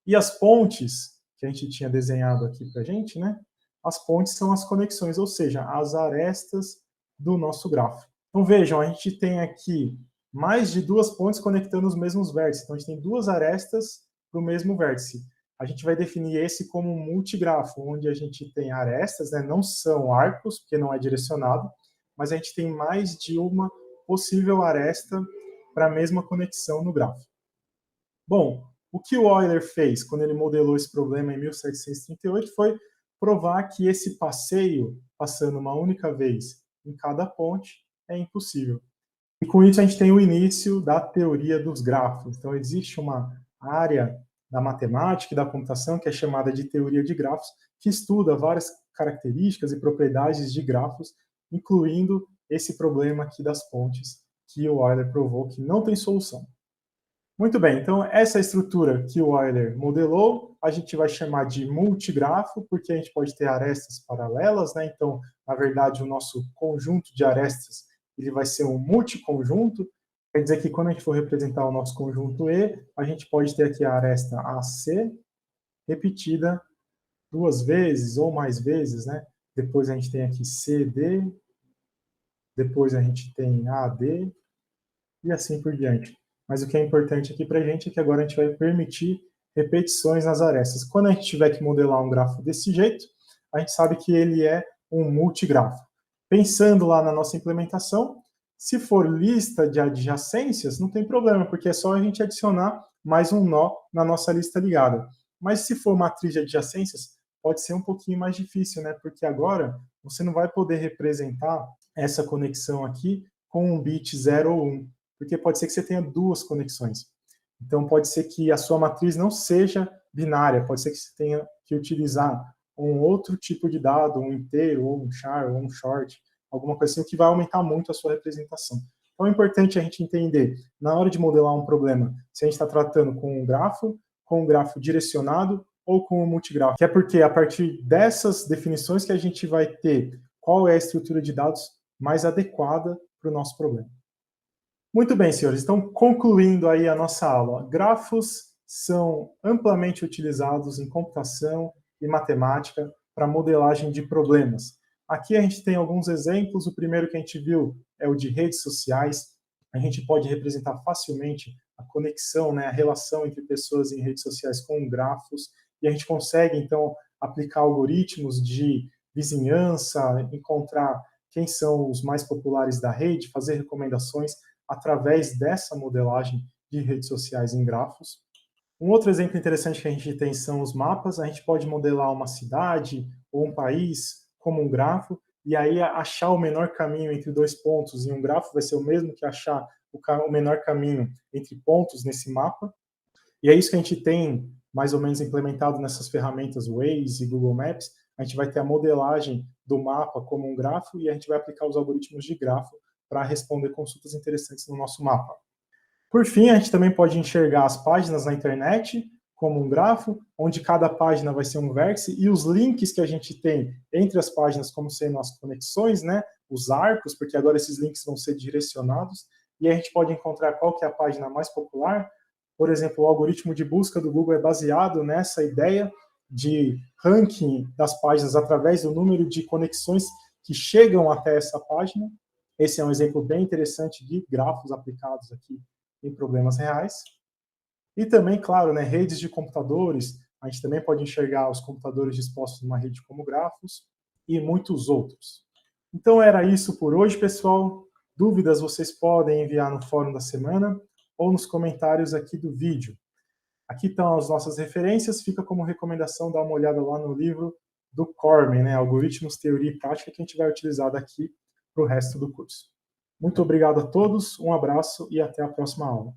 e as pontes que a gente tinha desenhado aqui para a gente, né? As pontes são as conexões, ou seja, as arestas do nosso grafo. Então vejam, a gente tem aqui mais de duas pontes conectando os mesmos vértices. Então a gente tem duas arestas para o mesmo vértice. A gente vai definir esse como um multigrafo, onde a gente tem arestas, né? Não são arcos, porque não é direcionado, mas a gente tem mais de uma possível aresta para a mesma conexão no grafo. Bom, o que o Euler fez quando ele modelou esse problema em 1738 foi provar que esse passeio, passando uma única vez em cada ponte, é impossível. E com isso a gente tem o início da teoria dos grafos. Então existe uma área da matemática e da computação que é chamada de teoria de grafos, que estuda várias características e propriedades de grafos, incluindo esse problema aqui das pontes, que o Euler provou que não tem solução. Muito bem, então essa estrutura que o Euler modelou, a gente vai chamar de multigrafo, porque a gente pode ter arestas paralelas, né? Então, na verdade, o nosso conjunto de arestas ele vai ser um multiconjunto. Quer dizer que quando a gente for representar o nosso conjunto E, a gente pode ter aqui a aresta AC repetida duas vezes ou mais vezes, né? Depois a gente tem aqui CD, depois a gente tem AD e assim por diante. Mas o que é importante aqui para a gente é que agora a gente vai permitir repetições nas arestas. Quando a gente tiver que modelar um grafo desse jeito, a gente sabe que ele é um multigrafo. Pensando lá na nossa implementação, se for lista de adjacências, não tem problema, porque é só a gente adicionar mais um nó na nossa lista ligada. Mas se for matriz de adjacências, pode ser um pouquinho mais difícil, né? Porque agora você não vai poder representar essa conexão aqui com um bit 0 ou 1, porque pode ser que você tenha duas conexões. Então, pode ser que a sua matriz não seja binária, pode ser que você tenha que utilizar um outro tipo de dado, um inteiro, ou um char, ou um short, alguma coisa assim, que vai aumentar muito a sua representação. Então, é importante a gente entender, na hora de modelar um problema, se a gente está tratando com um grafo direcionado, ou com um multigrafo. Que é porque, a partir dessas definições, que a gente vai ter qual é a estrutura de dados mais adequada para o nosso problema. Muito bem, senhores. Então, concluindo aí a nossa aula, grafos são amplamente utilizados em computação e matemática para modelagem de problemas. Aqui a gente tem alguns exemplos. O primeiro que a gente viu é o de redes sociais. A gente pode representar facilmente a conexão, né, a relação entre pessoas em redes sociais com grafos, e a gente consegue, então, aplicar algoritmos de vizinhança, encontrar quem são os mais populares da rede, fazer recomendações através dessa modelagem de redes sociais em grafos. Um outro exemplo interessante que a gente tem são os mapas. A gente pode modelar uma cidade ou um país como um grafo, e aí achar o menor caminho entre dois pontos em um grafo vai ser o mesmo que achar o menor caminho entre pontos nesse mapa. E é isso que a gente tem mais ou menos implementado nessas ferramentas Waze e Google Maps. A gente vai ter a modelagem do mapa como um grafo e a gente vai aplicar os algoritmos de grafo para responder consultas interessantes no nosso mapa. Por fim, a gente também pode enxergar as páginas na internet como um grafo, onde cada página vai ser um vértice, e os links que a gente tem entre as páginas como sendo as conexões, né, os arcos, porque agora esses links vão ser direcionados, e a gente pode encontrar qual que é a página mais popular. Por exemplo, o algoritmo de busca do Google é baseado nessa ideia de ranking das páginas através do número de conexões que chegam até essa página. Esse é um exemplo bem interessante de grafos aplicados aqui em problemas reais. E também, claro, né, redes de computadores, a gente também pode enxergar os computadores dispostos numa rede como grafos e muitos outros. Então era isso por hoje, pessoal. Dúvidas vocês podem enviar no fórum da semana ou nos comentários aqui do vídeo. Aqui estão as nossas referências, fica como recomendação dar uma olhada lá no livro do Cormen, né, Algoritmos, Teoria e Prática, que a gente vai utilizar daqui para o resto do curso. Muito obrigado a todos, um abraço e até a próxima aula.